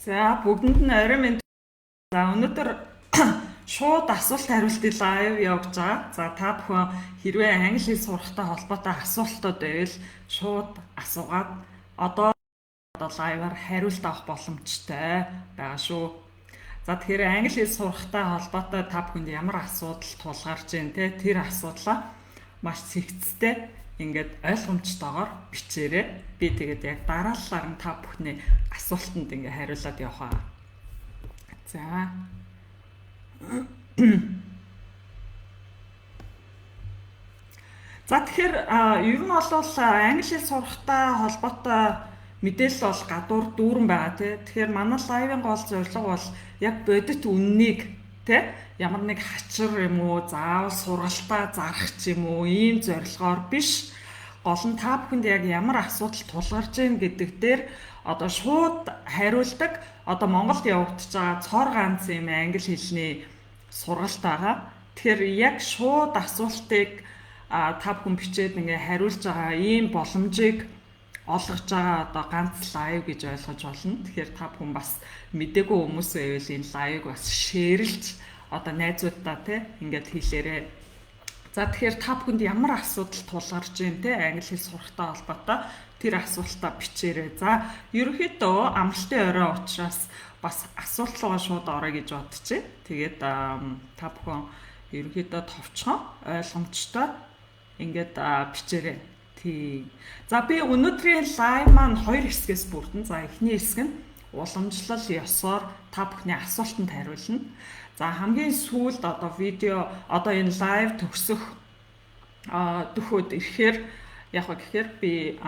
За бүгдэнд нь орой минь. За өнөөдөр шууд асуулт хариултын лайв явуулж байгаа. За та бүхэн хэрвээ англи хэл сурахтай холбоотой асуултууд байвал шууд асуугаад одоо лайваар хариулт авах боломжтой байгаа шүү. За тэгэхээр англи хэл сурахтай холбоотой та бүхэнд ямар асуудал тулгарч байна те тэр асуудлаа маш цэгцтэй ингээд ойлгомжтойгоор бичээрэй. Би тэгээд яг дараалалаар нь та бүхний асуултанд ингээд хариулаад явах. За. За тэгэхээр ер нь бол англи хэл сурахтай холбоотой мэдээлэл бол гадуур дүүрэн байгаа тий. Тэгэхээр манай лайвын гол зорилго бол яг бодит үннийг тий ямар нэг хачир юм уу, заавал сургалтаа зарах ч юм уу ийм зорилгоор биш. Гол нь та бүхэнд яг ямар асуудал тулгарч ийн гэдэг дээр одоо шууд хариулдаг. Одоо Монголд явагдаж байгаа цор ганц юм англи хэлний сургалт байгаа. Тэгэхээр яг шууд асуултыг та бүхэн бичээд ингээ хариулж байгаа ийм боломжийг олгож байгаа одоо ганц лайв гэж ойлгож болно. Тэгэхээр та бүхэн бас мдээгүй хүмүүс байвал энэ лайвыг бас шеэрлж одоо найзуудаа те ингээд хийлээрэй. За тэгэхээр та бүхэнд ямар асуудал тулгарч байна те англи хэл сурахтай холбоотой тэр асуултаа бичээрэй. За ерөнхийдөө амралтын орой учраас бас асуулт руугаа шууд орё гэж бодчихъя. Тэгээд та бүхэн ерөнхийдөө товчхон ойлгомжтой ингээд бичээрэй. Тийм. За би өнөөдрийн лайв маань хоёр хэсгээс бүрдэн. За эхний хэсэг нь уламжлал ёсоор та бүхний асуултанд хариулна. За хамгийн сүүлд одоо видео одоо энэ лайв төгсөх дөхөд ирэхээр яг гэхээр би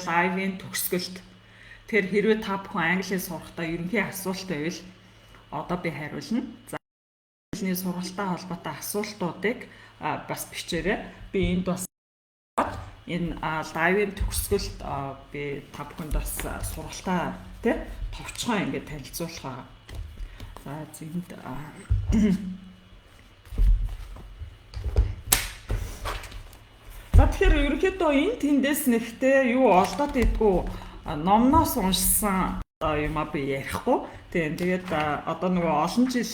лайвын төгсгөлт тэр хэрвээ та бүхэн англи хэл сурахтаа ерөнхий асуулт байвал одоо би хариулна. За хэлний сургалттай холбоотой асуултуудыг бас бичээрэй. Би энд бас энэ лайвын төгсгөлт би та бүхэнд бас сургалтаа тий товчхон ингээд танилцуулах. За зэнд За тэгэхээр ерөнхийдөө энэ тэндээс нэгтэй юу олдоод идэггүй номноос уншсан юмаа би ярихгүй. Тэгээд одоо нөгөө олон жил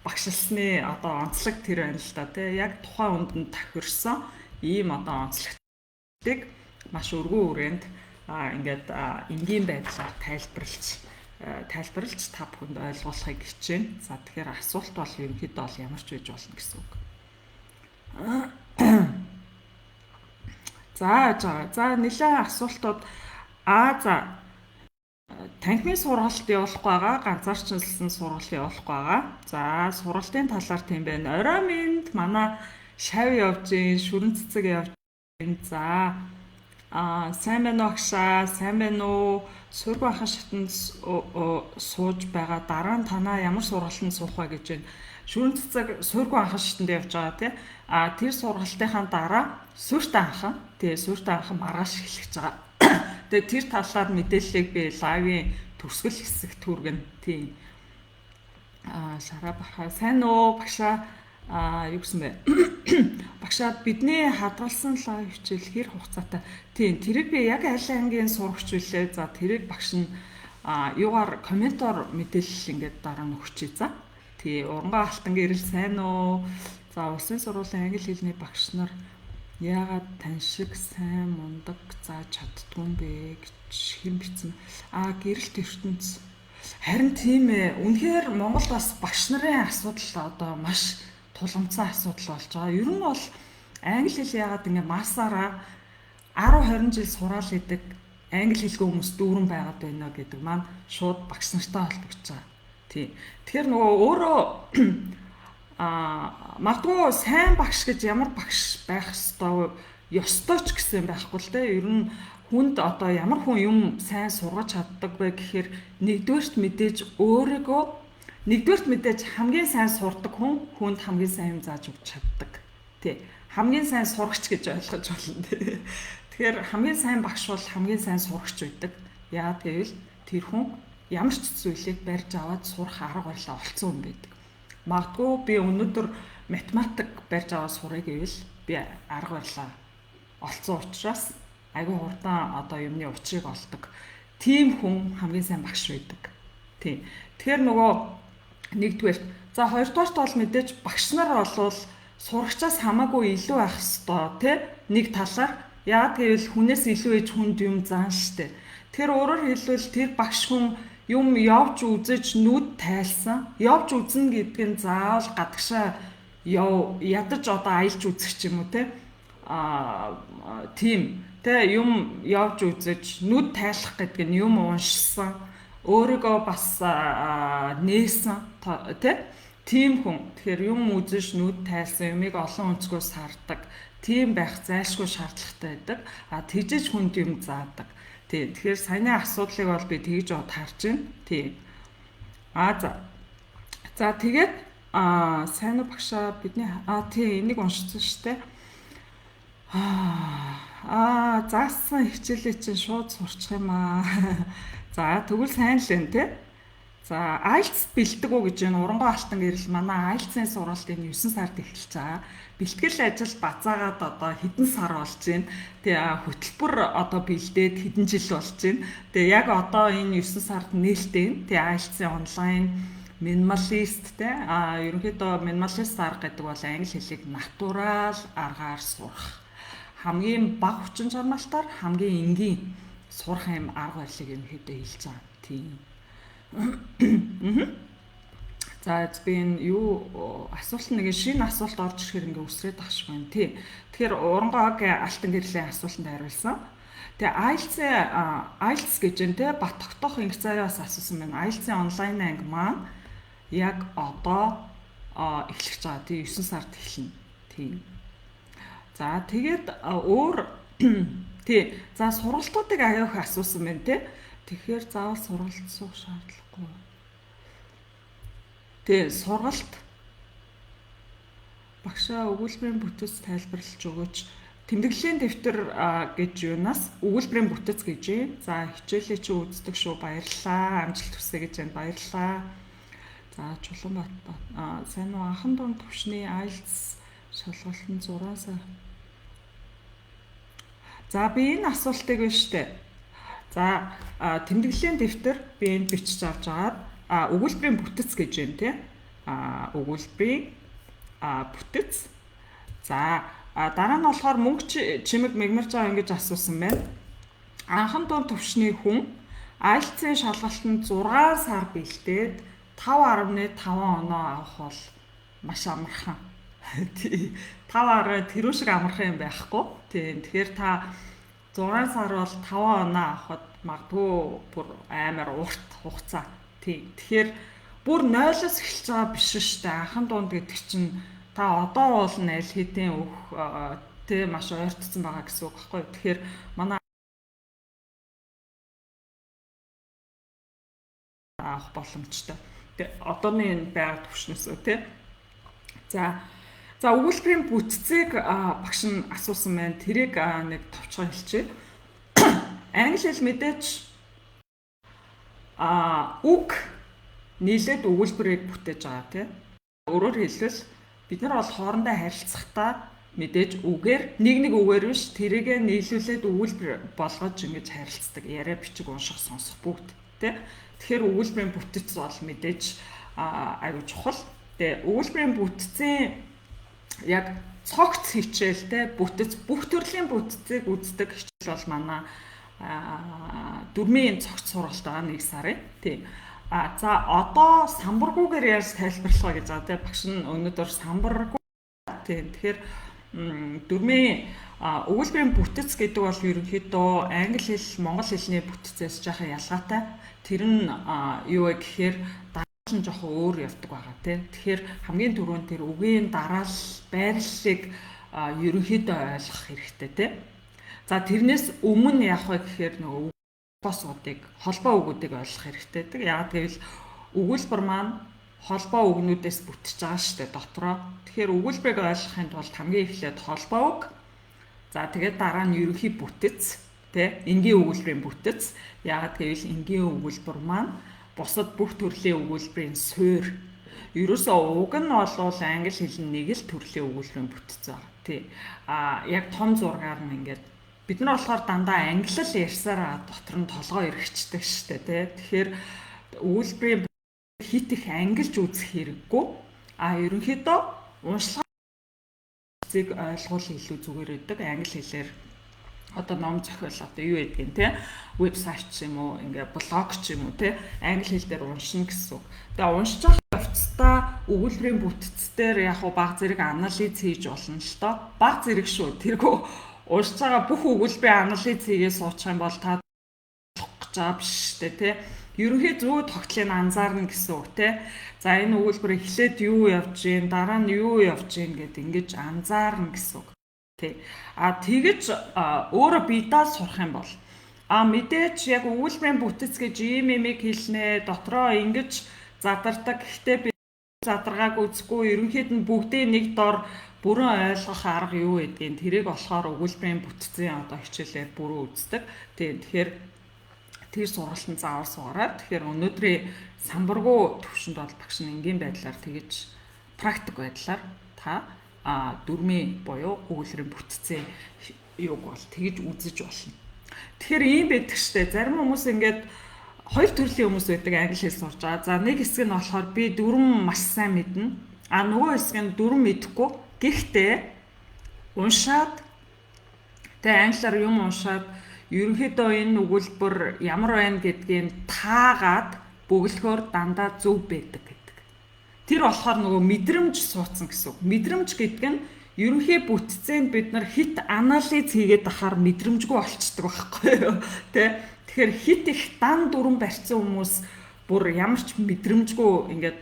багшилсны одоо онцлог тэр байна л да тий яг тухайн үндэнд тохирсон ийм одоо онцлогтыг маш өргөн хүрээнд ингээд энгийн байдлаар тайлбарлаж та бүхэнд ойлгуулахыг хичээнэ. За тэгэхээр асуулт бол ерөнхийдөө бол ямар ч үеж болно гэсэн үг. За нэлээд асуултууд за танхимын сургалт явуулах байгаа, ганцаарчлсан сургалт явуулах байгаа. За сургалтын талаар тийм байна. Орой минь манай шав явж гин, шүрэн цэцэг явж гин. За сайн байна уу агшаа, сайн байна уу? Сург бахан шатанд сууж байгаа. Дараа нь танаа ямар сургалтанд суух вэ гэж байна. Шүрэн цэцэг сург бахан шатанд явж байгаа тий. Тэр сургалтынхаа дараа сүрт анхан маргааш эхлэж байгаа. Тэгээ тэр талаар мэдээллийг би лайвын төгсгөл хэсэгт хүргэнэ. Тийм. Шараа бахаа сайн уу багшаа юу гэсэн бэ? Багшаа бидний хадгалсан лайв хичээл хэр хугацаатай? Тийм, тэрийг би яг аль ангийн сурагч үлээ. За тэрийг багш нь юугаар комментоор мэдээлэл ингээд дараа нь өгчээ. За. Тий, Урангаа алтан гэрэл сайн уу? За улсын сургуулийн англи хэлний багш нар яагаад тань шиг сайн мундаг зааж чаддгүй юм бэ гэж хэн бичсэн. Гэрэлт ертөнц. Харин тийм ээ. Үнэхээр Монголд бас багш нарын асуудал одоо маш тулгымцсан асуудал болж байгаа. Ер нь бол англи хэл яагаад ингэ масаараа 10 20 жил сураал идэг англи хэлгүй хүмүүс дүүрэн байгаад байна гэдэг маань шууд багш нартай холбогдож байгаа. Тийм. Тэгэхээр нөгөө өөрөө магадгүй сайн багш гэж ямар багш байх ёстой ч гэсэн байхгүй л дээ. Ер нь хүнд одоо ямар хүн юм сайн сургаж чаддаг вэ гэхээр нэгдүгээрт мэдээж хамгийн сайн сурдаг хүнд хамгийн сайн юм зааж өгч чаддаг. Тий. Хамгийн сайн сурагч гэж ойлгож болно тий. Тэгэхээр хамгийн сайн багш бол хамгийн сайн сурагч байдаг. Яагаад гэвэл тэр хүн ямар ч зүйлийг барьж аваад сурах арга барилаа олцсон хүн байдаг. Магадгүй би өнөөдөр математик барьж аваад сурах гэвэл би арга барилаа олцсон учраас айгүй хурдан одоо юмны учрыг олдог. Тийм хүн хамгийн сайн багш байдаг. Тийм. Тэгэхээр нөгөө нэгдүгээр за хоёрдугаарт бол мэдээж багш нар болвол сурагчаас хамаагүй илүү байх ёстой тий нэг талаар яагаад гэвэл хүнээс илүү ээж хүнд юм заан штэ. Тэр өөрөөр хэлбэл тэр багш хүн юм явж үзэж нүд тайлсан явж үзнэ гэдэг нь заавал гадагшаа ядаж одоо аялж үзэх ч юм уу тий тийм тэ юм явж үзэж нүд тайлах гэдэг нь юм уншсан өөрийгөө бас нээсэн тэ тийм хүн тэгэхээр юм үзэж нүд тайлсан юмыг олон өнцгөөс хардаг тийм байх зайлшгүй шаардлагатай байдаг тэгжиж хүнд юм заадаг тийм тэгэхээр саяны асуудлыг бол би тэгж бод харж байна тийм за тэгээд сайн уу багшаа бидний тийм энийг уншсан штэ заасан хичээлээ чинь шууд сурчих юм аа. За тэгвэл сайн л байна те. За IELTS бэлдэг үү гэж байна. Урангуй алтан гэрэл манай IELTS-ийн сургалт энэ 9 сард эхэлж байгаа. Бэлтгэл ажил базаагаад одоо хэдэн сар болж байна. Тэгээ хөтөлбөр одоо бэлдээд хэдэн жил болж байна. Тэгээ яг одоо энэ 9 сард нээлттэй. Тэгээ IELTS-ийн онлайн минималист те ерөнхийдөө минималист арга гэдэг бол англи хэлийг натурал аргаар сурах. Хамгийн бага хүчин чармайлтаар хамгийн энгийн сурах юм арга барилыг ерөнхийдөө хэлж байгаа. Тийм. За би юу асуулт нэг шинэ асуулт орж ирэхээр ингээ үсрээд ах шиг байна тий. Тэгэхээр урангуйг алтан гэрлийн асуултанд хариулсан. Тэгээ IELTS гэж энэ тий бат тогтоох инх заяас асуусан байна. IELTS-ийн онлайн анги маань яг одоо эхлэж байгаа. Тий 9 сард эхэлнэ. Тийм. За тэгээд өөр тий за сургалтуудыг аяах асуусан байна тий. Тэгэхээр заавал сургалт суух шаардлагагүй. Тий сургалт багшаа өгүүлбэрийн бүтэц тайлбарлаж өгөөч. Тэмдэглэлийн дэвтэр гэж юунаас өгүүлбэрийн бүтэц гэж юм. За хичээлээ чи үздэг шүү баярлалаа. Амжилт хүсье гэж байна баярлалаа. За Чулуунбат сайн уу анхан дунд төвшний IELTS шалгалтын 6 сар. За би энэ асуултыг байна штэ. За тэмдэглэлийн дэвтэр би энд бичиж авч агаад өгүүлбэрийн бүтэц гэж байна тий. Өгүүлбэрийн бүтэц. За дараа нь болохоор мөнгө чимэг мэгмарж байгаа ингэж асуусан байна. Анхан дунд төвшний хүн IELTS-ийн шалгалтанд 6 сар бэлдээд 5.5 оноо авах бол маш амархан. Тий 5 тэрүү шиг амархан юм байхгүй. Тийм тэгэхээр та 6 сар бол 5 оноо авахд магадгүй бүр амар урт хугацаа. Тийм тэгэхээр бүр 0-оос эхэлж байгаа биш шүү дээ. Анхан дунд гэдэг чинь та одоо бол аль хэдийн тий маш ойртсон байгаа гэсэн үг байхгүй. Тэгэхээр манай авах боломжтой. Тэгээ одооны энэ байгаль төвшнөөсөө тий. За өгүүлбэрийн бүтцийг багш нь асуусан байна. Тэрийг нэг товчхон хэлчихье. Англи хэл мэдээж үг нийлээд өгүүлбэрийг бүтээж байгаа тий. Өөрөөр хэлбэл бид нар бол хоорондоо харилцахдаа мэдээж үгээр нэг үгээр биш тэрийгэ нийлүүлээд өгүүлбэр болгож ингэж харилцдаг. Яриа бичиг унших сонсох бүгд тий. Тэгэхээр өгүүлбэрийн бүтц бол мэдээж аюул чухал. Тэгээ өгүүлбэрийн бүтцийн яг цогц хичээлтэй бүтэц бүх төрлийн бүтцийг үздэг хичээл бол манай дөрмийн цогц сургалт байгаа 1 сарын тий. За одоо самбаргүйгээр яаж тайлбарлах вэ гэж байгаа тий. Багш нь өнөөдөр самбаргүй тий. Тэгэхээр дөрмийн өгүүлбэрийн бүтэц гэдэг бол ерөнхийдөө англи хэл, монгол хэлний бүтцээс жоохон ялгаатай. Тэр нь юу вэ гэхээр дараалал нь жоохон өөр явдаг байгаа тий. Тэгэхээр хамгийн түрүүнд тэр үгийн дараалал, байрлалыг ерөнхийдөө ойлгох хэрэгтэй тий. За тэрнээс өмнө яах вэ гэхээр нөгөө холбоосуудыг, холбоо үгүүдийг ойлгох хэрэгтэй гэдэг. Яг гэвэл өгүүлбэр маань холбоо үгнүүдээс бүтэж байгаа шүү дээ дотроо. Тэгэхээр өгүүлбэрийг ойлгохын тулд хамгийн эхлээд холбоо үг. За тэгээд дараа нь ерөнхий бүтэц тий. Энгийн өгүүлбэрийн бүтэц. Яг гэвэл энгийн өгүүлбэр маань бусад бүх төрлийн өгүүлбэрийн суурь. Ерөөсөө уг нь болвол англи хэл нь нэг л төрлийн өгүүлбэрийн бүтцээ байна. Тий. Яг том зургаар нь ингээд бид нар болохоор дандаа англиар ярьсараа дотор нь толгой эргэждэг штэ тий. Тэгэхээр өгүүлбэрийн хит их ангилж үзэх хэрэггүй. Ерөнхийдөө уншлагыг ойлгуул илүү зүгээр байдаг. Англи хэлээр одоо ном зохиол одоо юу гэдгийг те вебсайт ч юм уу ингээ блог ч юм уу те англи хэл дээр уншина гэсэн. Тэгээ уншиж байгаа явцдаа өгүүлбэрийн бүтцээр яг уу баг зэрэг анализ хийж болно л доо. Баг зэрэг шүү. Тэргүй уншиж байгаа бүх өгүүлбэрийн анализ хийгээ суучих юм бол та гэж байгаа биш те те. Ерөнхий зөв тогтлыг анзаарна гэсэн үг те. За энэ өгүүлбэр эхлээд юу явж гин дараа нь юу явж гин гэд ингэж анзаарна гэсэн үг. Тий. Тэгэж өөрөө бидаа сурах юм бол мэдээч яг өгүүлбэрийн бүтц гэж ийм хэлнэ дотроо ингэж задардаг. Гэхдээ би задаргааг үзэхгүй ерөнхийд нь бүгдээ нэг дор бүрэн ойлгох арга юу гэдгийг тэрийг болохоор өгүүлбэрийн бүтцийн одоо хичээлээр бүрэн үздэг. Тэгэхээр тэр сургалтанд заавал суугаад тэгэхээр өнөөдрийн самбаргуу төвшөнд бол багш нь энгийн байдлаар тэгэж практик байдлаар та дүрмийн буюу өгүүлбэрийн бүтцийн юуг бол тэгж үзэж болно. Тэгэхээр ийм байдаг штэ. Зарим хүмүүс ингээд хоёр төрлийн хүмүүс байдаг англи хэл сурж байгаа. За нэг хэсэг нь болохоор би дүрм маш сайн мэднэ. Нөгөө хэсэг нь дүрм мэдэхгүй. Гэхдээ уншаад тэгээ англиар юм уншаад ерөнхийдөө энэ өгүүлбэр ямар байна гэдгийг таагаад бөглөхөөр дандаа зөв байдаг. Тэр болохоор нөгөө мэдрэмж суудсан гэсэн үг. Мэдрэмж гэдэг нь ерөнхий бүтцээнд бид нар хит анализ хийгээд ахаар мэдрэмжгүй болцдог байхгүй юу? Тэгэхээр хит их дан дүрэн барьсан хүмүүс бүр ямар ч мэдрэмжгүй ингээд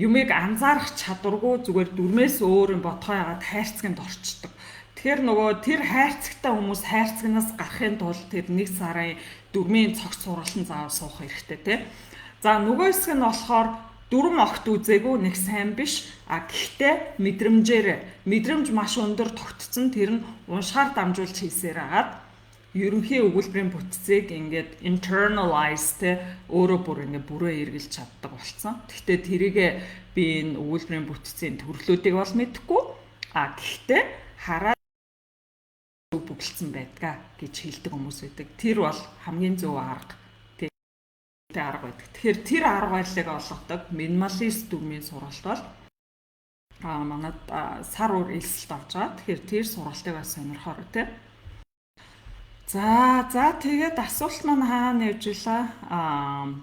юмыг анзаарах чадваргүй зүгээр дүрмээс өөр юм бодгоо яагаад хайрцагт орчдөг. Тэгэхээр нөгөө тэр хайрцагтай хүмүүс хайрцагнаас гарахын тулд тэр нэг сарын дүрмийн цогц сургалтын заавал суух хэрэгтэй тий. За нөгөө хэсэг нь болохоор дүрм огт үзээгүй нэг сайн биш. Гэхдээ мэдрэмж маш өндөр тогтцсон. Тэр нь уншихаар дамжуулж хийсээр агаад ерөнхий өгүүлбэрийн бүтцийг ингээд internalize те өөрөө бүр ингээд бүрээ эргэлж чаддаг болсон. Гэхдээ тэрийгэ би энэ өгүүлбэрийн бүтцийн төрлүүдийг бол мэдэхгүй. Гэхдээ хараад бүгэлдсэн байдгаа гэж хэлдэг хүмүүс байдаг. Тэр бол хамгийн зөв арга. Арга байдаг. Тэгэхээр тэр арга барилыг олгодог минималист дүрмийн сургалт бол манад сар өөр элсэлт авч байгаа. Тэгэхээр тэр сургалтыг бас сонирхоор тий. За тэгээд асуулт маань хаана явж илаа?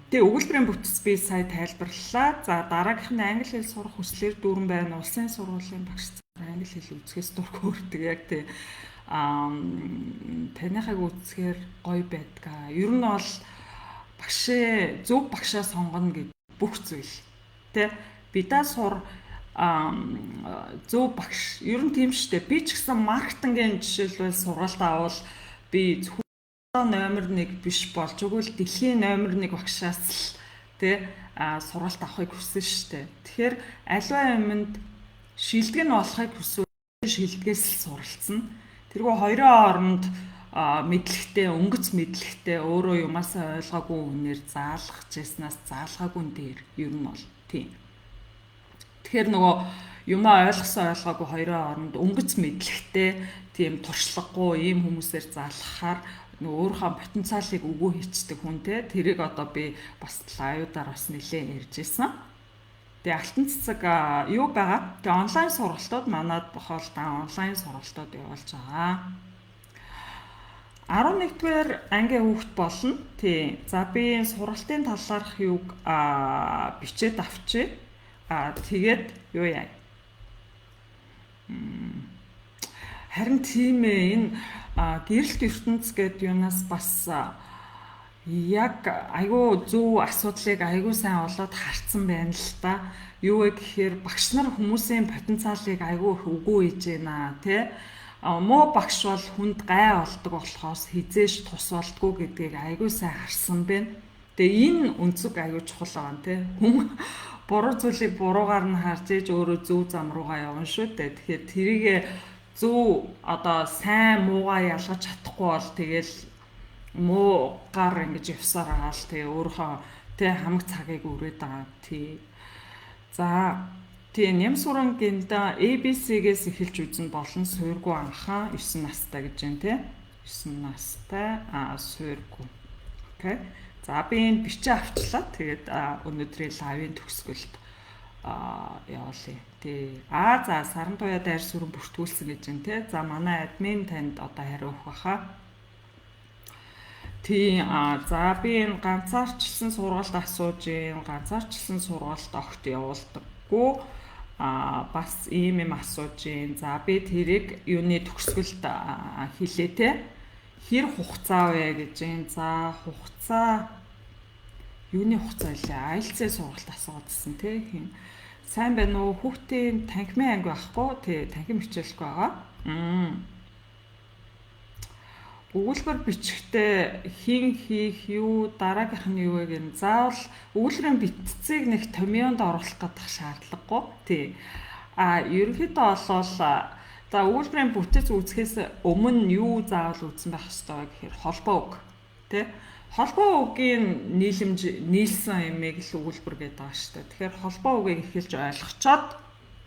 Тэгээ өгүүлбэрийн бүтц би сая тайлбарлалаа. За дараагийнх нь англи хэл сурах хүслээр дүрэн байна. Улсын сургуулийн багш англи хэл үзэхээс дургүй хүрдэг яг тий. Таныхаг үзэхээр гоё байдгаа. Ер нь бол зөв багшаа сонгоно гэдэг бүх зүйл. Тэ бидаа сур зөв багш. Ер нь тийм шүү дээ. Би ч гэсэн маркетингийн жишээлбэл сургалт авал би зөвхөн номер 1 биш болж өгвөл дэлхийн номер 1 багшаас л тэ сургалт авахыг хүссэн шүү дээ. Тэгэхээр аливаа юмд шилдэг нь болохыг хүсвэл шилдгээс л суралцсан. Тэргүй хоёрын хооронд мэдлэгтэй, өнгөц мэдлэгтэй өөрөө юмасаа ойлгоогүй хүнээр заалгах гэснээс заалгаагүй дээр ер нь бол тийм. Тэгэхээр нөгөө юмаа ойлгоогүй хоёрын хооронд өнгөц мэдлэгтэй тийм туршлагагүй ийм хүмүүсээр заалгахаар нөгөө өөрийнхөө потенциалыг өгөө хийцдэг хүн те тэрийг одоо би бас лайвуудаар бас нэлээд ярьж ирсэн. Тэгээ алтан цэцэг юу байгаа? Тэгээ онлайн сургалтууд манад бохол онлайн сургалтууд явуулж байгаа. 11-р ангийн хүүхэд болно. Тий. За би сургалтын талаарх юуг бичээд авчи. Тэгээд юу яа. Харин тийм ээ энэ гэрэлт ертөнц гэдэг юунаас бас яг айгүй зөв асуудлыг айгүй сайн олоод харцсан байна л та. Юу вэ гэхээр багш нар хүмүүсийн потенциалыг айгүй их өгөө хийж байна тий. Муу багш бол хүнд гай болдог болохоос хизээш тус болдгоо гэдгийг айгүй сайн харсан байна. Тэгээ энэ үнцэг айгүй чухал байгаа тий. Хүн буруу зүйлийг буруугаар нь харж ээж өөрөө зөв зам руугаа явна шүү дээ. Тэгэхээр тэрийгэ зөв одоо сайн муугаа ялгаж чадахгүй бол тэгэл муугаар ингэж явсаар байгаа л тэгээ өөрийнхөө тэг хамаг цагийг өрөөд байгаа тий. За тийм нямсуран гинда ABC-гээс эхэлж үзэн болон суурьгүй анхаа 9 настай гэж байна тий. 9 настай суурьгүй. Окей. За би энэ бичээ авчлаа. Тэгээд өнөөдрийн лайвын төгсгөлд явуулъя. Тий. За саран туяа дайр сүрэн бүртгүүлсэн гэж байна тий. За манай админ танд одоо хариу өгөх баха. Тий. За би энэ ганцаарчлсан сургалт асууж юм. Ганцаарчлсан сургалт огт явуулдаггүй. Бас ийм юм асууж юм. За би тэрийг юуны төгсгөлд хэлээ те. Хэр хугацаа вэ гэж юм. За хугацаа юуны хугацаа илээ. IELTS-ийн сургалт асуусан те. Сайн байна уу? Хүүхдийн танхимын анги байхгүй. Тий, танхим хичээлгүй байгаа. Өгүүлбэр бичихтэй хин хийх юу дараагийнх нь юу вэ гэн. Заавал өгүүлбэрийн битцийг нэг томьёонд оруулах гэдэг шаардлагагүй. Тий. Ерөнхийдөө болвол за өгүүлбэрийн бүтэц үүсгэхээс өмнө юу заавал үүсэн байх ёстой вэ гэхээр холбоо үг. Тий. Холбоо үгийн нийлсэн юмыг л өгүүлбэр гэдэг байгаа шүү дээ. Тэгэхээр холбоо үгийг эхэлж ойлгочоод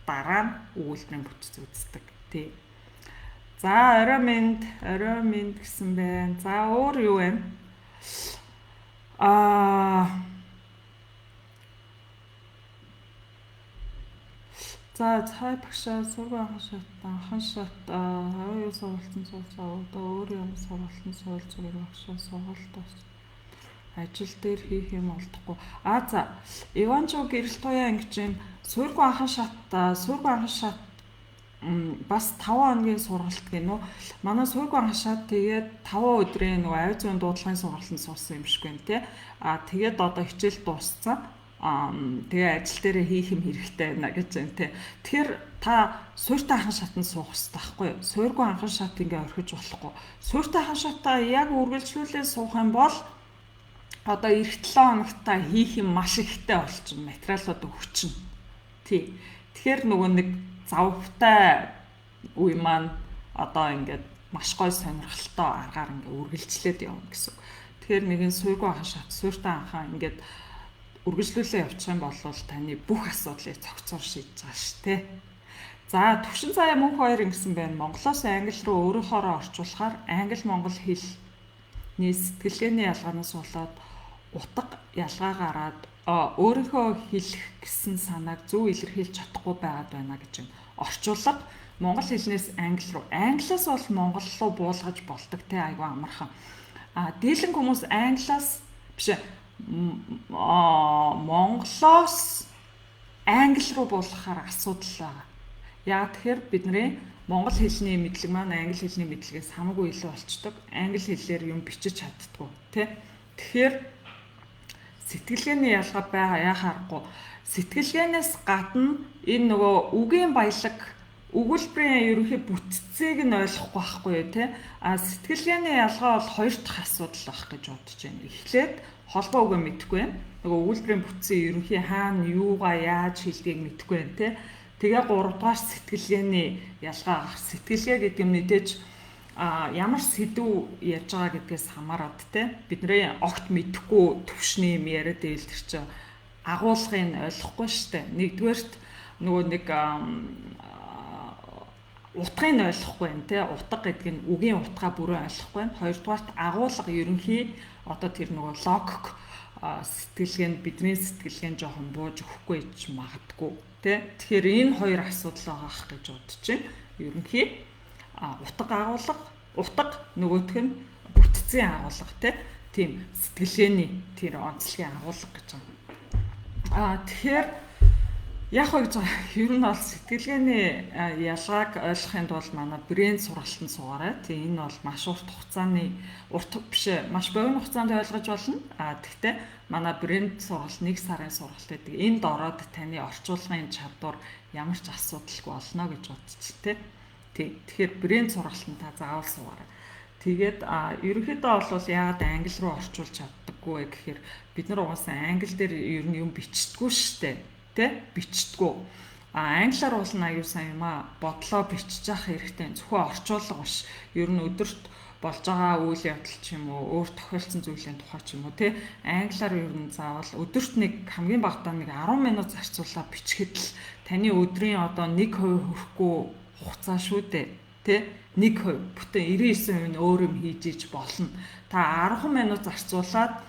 дараа нь өгүүлбэрийн бүтэц үүсдэг. Тий. За орой минь гэсэн байна. За өөр юу вэ? За цай багшаа сургууль анхан шат хавийн сургалтын суулцаа одоо өөр юм сургалтын суул зүгээр багшаа сургалтаас ажил дээр хийх юм олдохгүй. За Иванчо гэрэл туяа ингэж юм сургууль анхан шат бас 5 хоногийн сургалт гинөө. Манай сургууль анхашаад тэгээд 5 өдрийн нөгөө авь зүүн дуудлагын сургалтанд суусан юм шиг байна те. Тэгээд одоо хичээл дууссан. Тэгээ ажил дээрээ хийх юм хэрэгтэй байна гэж байна те. Тэгэхээр та суурьтай анхан шатанд суух хэрэгтэй байхгүй юу? Суурьгүй анхан шат ингээ орхиж болохгүй. Суурьтай анхан шатаа яг үргэлжлүүлээ суух юм бол одоо эх 7 хоногт та хийх юм маш ихтэй болчихно. Материалууд өгчнө. Тий. Тэгэхээр нөгөө нэг завтай үе маань одоо ингээд маш гой сонирхолтой аргаар ингээд үргэлжлээд явна гэсэн. Тэгэхээр нэгэн суурьгүй анхан шат, суурьтай анхаа ингээд үргэлжлүүлээ явуучих юм бол таны бүх асуудлыг цогцоор шийдэж байгаа шүү дээ. За төвшин цаая мөнх хоёр ингэсэн байна. Монголоос англи руу өөрийнхоороо орчуулахаар англи-монгол хэлний сэтгэлгээний ялгаанаас болоод утга ялгаа гараад өөрийнхөө хэлэх гэсэн санааг зөв илэрхийлж чадахгүй байгаад байна гэж байна. Орчуулга монгол хэлнээс англи руу, англиас бол монгол руу буулгаж болдог те айгүй амархан. Дийлэн хүмүүс англиас биш монголоос англи руу буулгахаар асуудал байгаа. Яг тэгэхээр бидний монгол хэлний мэдлэг маань англи хэлний мэдлэгээс хамаагүй илүү болчдөг. Англи хэлээр юм бичиж чаддгүй те. Тэгэхээр сэтгэлгээний ялгаа байгаа яхаарахгүй. Сэтгэлгээнээс гадна энэ нөгөө үгийн баялаг өгүүлбэрийн ерөнхий бүтцийг нь ойлгохгүй байхгүй юу те. Сэтгэлгээний ялгаа бол хоёр дахь асуудал байх гэж бодож байна. Эхлээд холбоо үгээ мэдэхгүй байна. Нөгөө өгүүлбэрийн бүтцийн ерөнхий хаана юугаа яаж хэлдгийг мэдэхгүй байна те. Тэгээ 3 дугаар сэтгэлгээний ялгаа. Сэтгэлгээ гэдэг юм мэдээж ямар сэдв ярьж байгаа гэдгээс хамаарат те. Бидний огт мэдэхгүй төвшний юм яриад ийл тэр чинь агуулгыг ойлгохгүй штэ. Нэгдүгээрт нөгөө нэг утгыг ойлгохгүй байна те. Утга гэдэг нь үгийн утгаа бүрэн ойлгохгүй байна. Хоёрдугаарт агуулга ерөнхий одоо тэр нөгөө логик сэтгэлгээнд бидний сэтгэлгээ нь жоохон бууж өгөхгүй ч магадгүй те. Тэгэхээр энэ хоёр асуудал байгаа гэж бодож байна. Ерөнхий утга агуулга, утга нөгөөх нь бүтцийн агуулга те. Тийм сэтгэлгээний тэр онцлогийн агуулга гэж байна. Тэгэхээр яг гэж ер нь бол сэтгэлгээний ялгааг ойлгохын тулд манай брэнд сургалтанд суугаарай. Тийм энэ бол маш урт хугацааны маш богино хугацаанд ойлгож болно. Гэхдээ манай брэнд сургалт 1 сарын сургалт гэдэг. Энд ороод таны орчуулгын чадвар ямар ч асуудалгүй болно гэж бодчих тий. Тэгэхээр брэнд сургалтанд та заавал суугаарай. Тэгээд ерөнхийдөө бол яагаад англи руу орчуулж чаддаггүй вэ гэхээр бид нар угаасаа англи дээр ер нь юм бичдэггүй штэ. Тэ бичдэггүй. Англиар бол аюу сайн юм бодлоо бичиж явах хэрэгтэй. Зөвхөн орчуулга биш. Ер нь өдөрт болж байгаа үйл явдал ч юм уу, өөр тохиолдсон зүйлийн тухай ч юм уу тий. Англиар ер нь заавал өдөрт нэг хамгийн багадаа нэг 10 минут зарцуулаад бичихэд л таны өдрийн одоо 1% хүрэхгүй хугацаа шүү дээ. Тэ 1%, бүтэн 99% нь өөр юм хийж иж болно. Та 10 минут зарцуулаад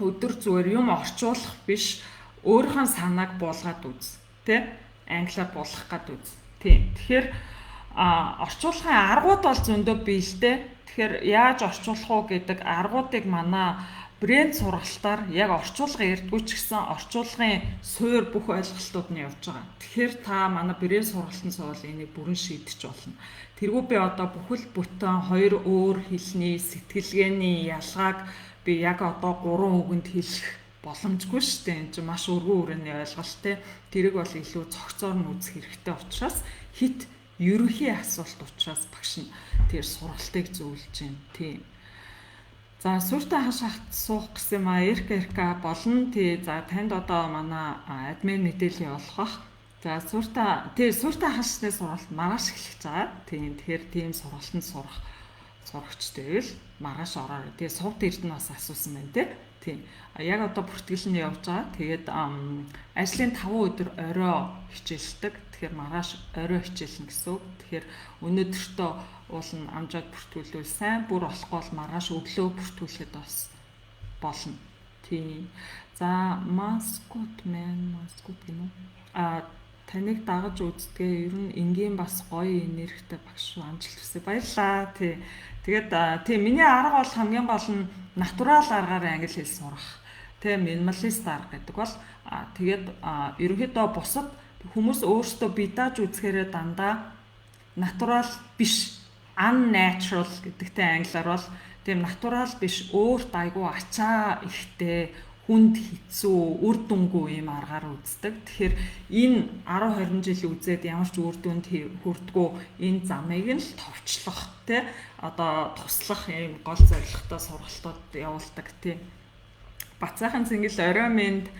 өдөр зүгээр юм орчуулах биш, өөрийнхөө санааг буулгаад үз. Тэ англиар буулгах гад үз. Тийм. Тэгэхээр орчуулгын аргууд бол зөндөө бий л дээ. Тэгэхээр яаж орчуулах уу гэдэг аргуудыг манай брэнд сургалтаар яг орчуулга ярьдгүй ч гэсэн орчуулгын суур бүх ойлголтууд нь явж байгаа. Тэгэхээр та манай брэнд сургалтын цогц энийг бүрэн шийдэж болно. Тэргүй би одоо бүхэл бүтэн хоёр өөр хэлний сэтгэлгээний ялгааг би яг одоо 3 үгэнд хэлэх боломжгүй шүү дээ. Энэ чинь маш өргөн хүрээний ойлголт те. Тэрийг бол илүү цогцоор нь үзэх хэрэгтэй учраас хит ерөнхий асуулт учраас багш нь тэр сургалтыг зөвлөж байна. Тийм. За суурьтай хашаахт суух гэсэн маа эрка болно. Тий. За танд одоо манай админ мэдээлэл явуулах бах. За суурьтай хашаахны сургалт маргааш эхлэж байгаа. Тийм. Тэгэхээр тийм сургалтанд сурагчтай л маргааш ороо. Тэгээ сувд эрдэнэ бас асуусан байна те. Тийм. Яг одоо бүртгэл нь явж байгаа. Тэгээд ажлын 5 өдөр орой хичээлдэг. Тэгэхээр маргааш орой хичээлнэ гэсэн үг. Тэгэхээр өнөөдөртөө уулын амжаад бүртгүүлвэл сайн, бүр болохгүй бол маргааш өглөө бүртгүүлэхэд бас болно. Тийм. За маскот гэнэ. Таныг дагаж үздэгээ ер нь энгийн бас гоё энергитэй багш шүү. Амжилт хүсье. Баярлалаа. Тий. Тэгээд тийм миний арга бол хамгийн гол нь натурал аргаар англи хэл сурах. Тэ минималист арга гэдэг бол тэгээд ерөнхийдөө бусад хүмүүс өөрсдөө бидааж үзэхээрээ дандаа натурал биш, unnatural гэдэгтэй англиар бол тийм натурал биш, өөрт айгүй ачаа ихтэй, хүнд хэцүү, үр дүнгүй юм аргаар үздэг. Тэгэхээр энэ 10-20 жил үзээд ямар ч үр дүнд хүрдэггүй энэ замыг нь л товчлох, тэ одоо туслах юм гол зорилготой сургалтууд явуулдаг тийм. Бацаахан цэнгэл орой минь.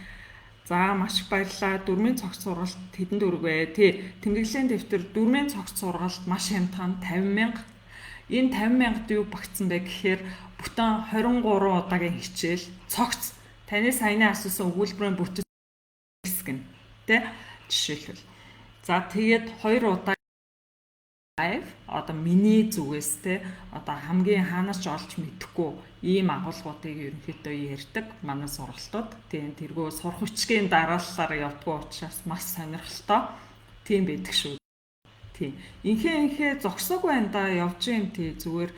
За маш их баярлалаа. Дөрмийн цогц сургалт хэдэн төгрөг вэ? Тий. Тэмдэглэлийн дэвтэр дөрмийн цогц сургалт маш хямдхан 50,000. Энэ 50,000-д юу багтсан бэ гэхээр бүтэн 23 удаагийн хичээл цогц таны саяны асуусан өгүүлбэрийн бүтэц хэсэг нь тий. Жишээлбэл. За тэгээд 2 удаа одоо миний зүгээс те одоо хамгийн хаанаас ч олж мэдэхгүй ийм агуулгуудыг ерөнхийдөө ярьдаг манай сургалтууд. Тийм тэргөө сурах хүчгийн дарааллаар явдггүй учраас маш сонирхолтой тийм байдаг шүү. Тийм. Инхээ зогсоог байна да явж юм тий зүгээр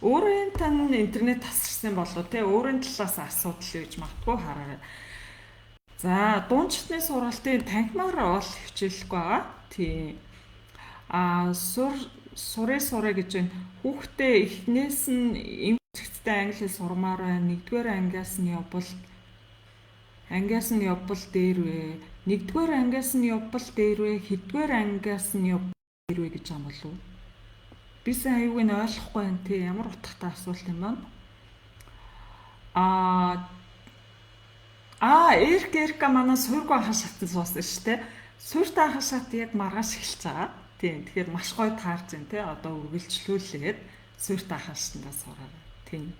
өөрийн тань интернет тасарсан болоо те өөрийн талаас асуудал гэж магадгүй хараарай. За дуунчтны сургалтын танхимаар бол хичээлэхгүй байгаа. Тийм. Сураа гэж байна. Хүүхдээ эхнээс нь эм зэгцтэй англи хэл сурмаар байна. 1-р ангиас нь явбал дээр вэ? 1-р ангиас нь явбал дээр вэ? Хэдвэр ангиас нь явбал дээр вэ гэж юм болов уу? Би сайн аюуг нь ойлгохгүй байна тий. Ямар утгатай асуулт юм бэ? Эрка манай суурьгаа хашаатсан суусан шүү дээ. Суурьтай хашаат яг маргааш эхэлж байгаа. Тийм. Тэгэхээр маш гоё таарч байна тий. Одоо үргэлжлүүлээд суурьтай хашаатандаа сураарай. Тийм.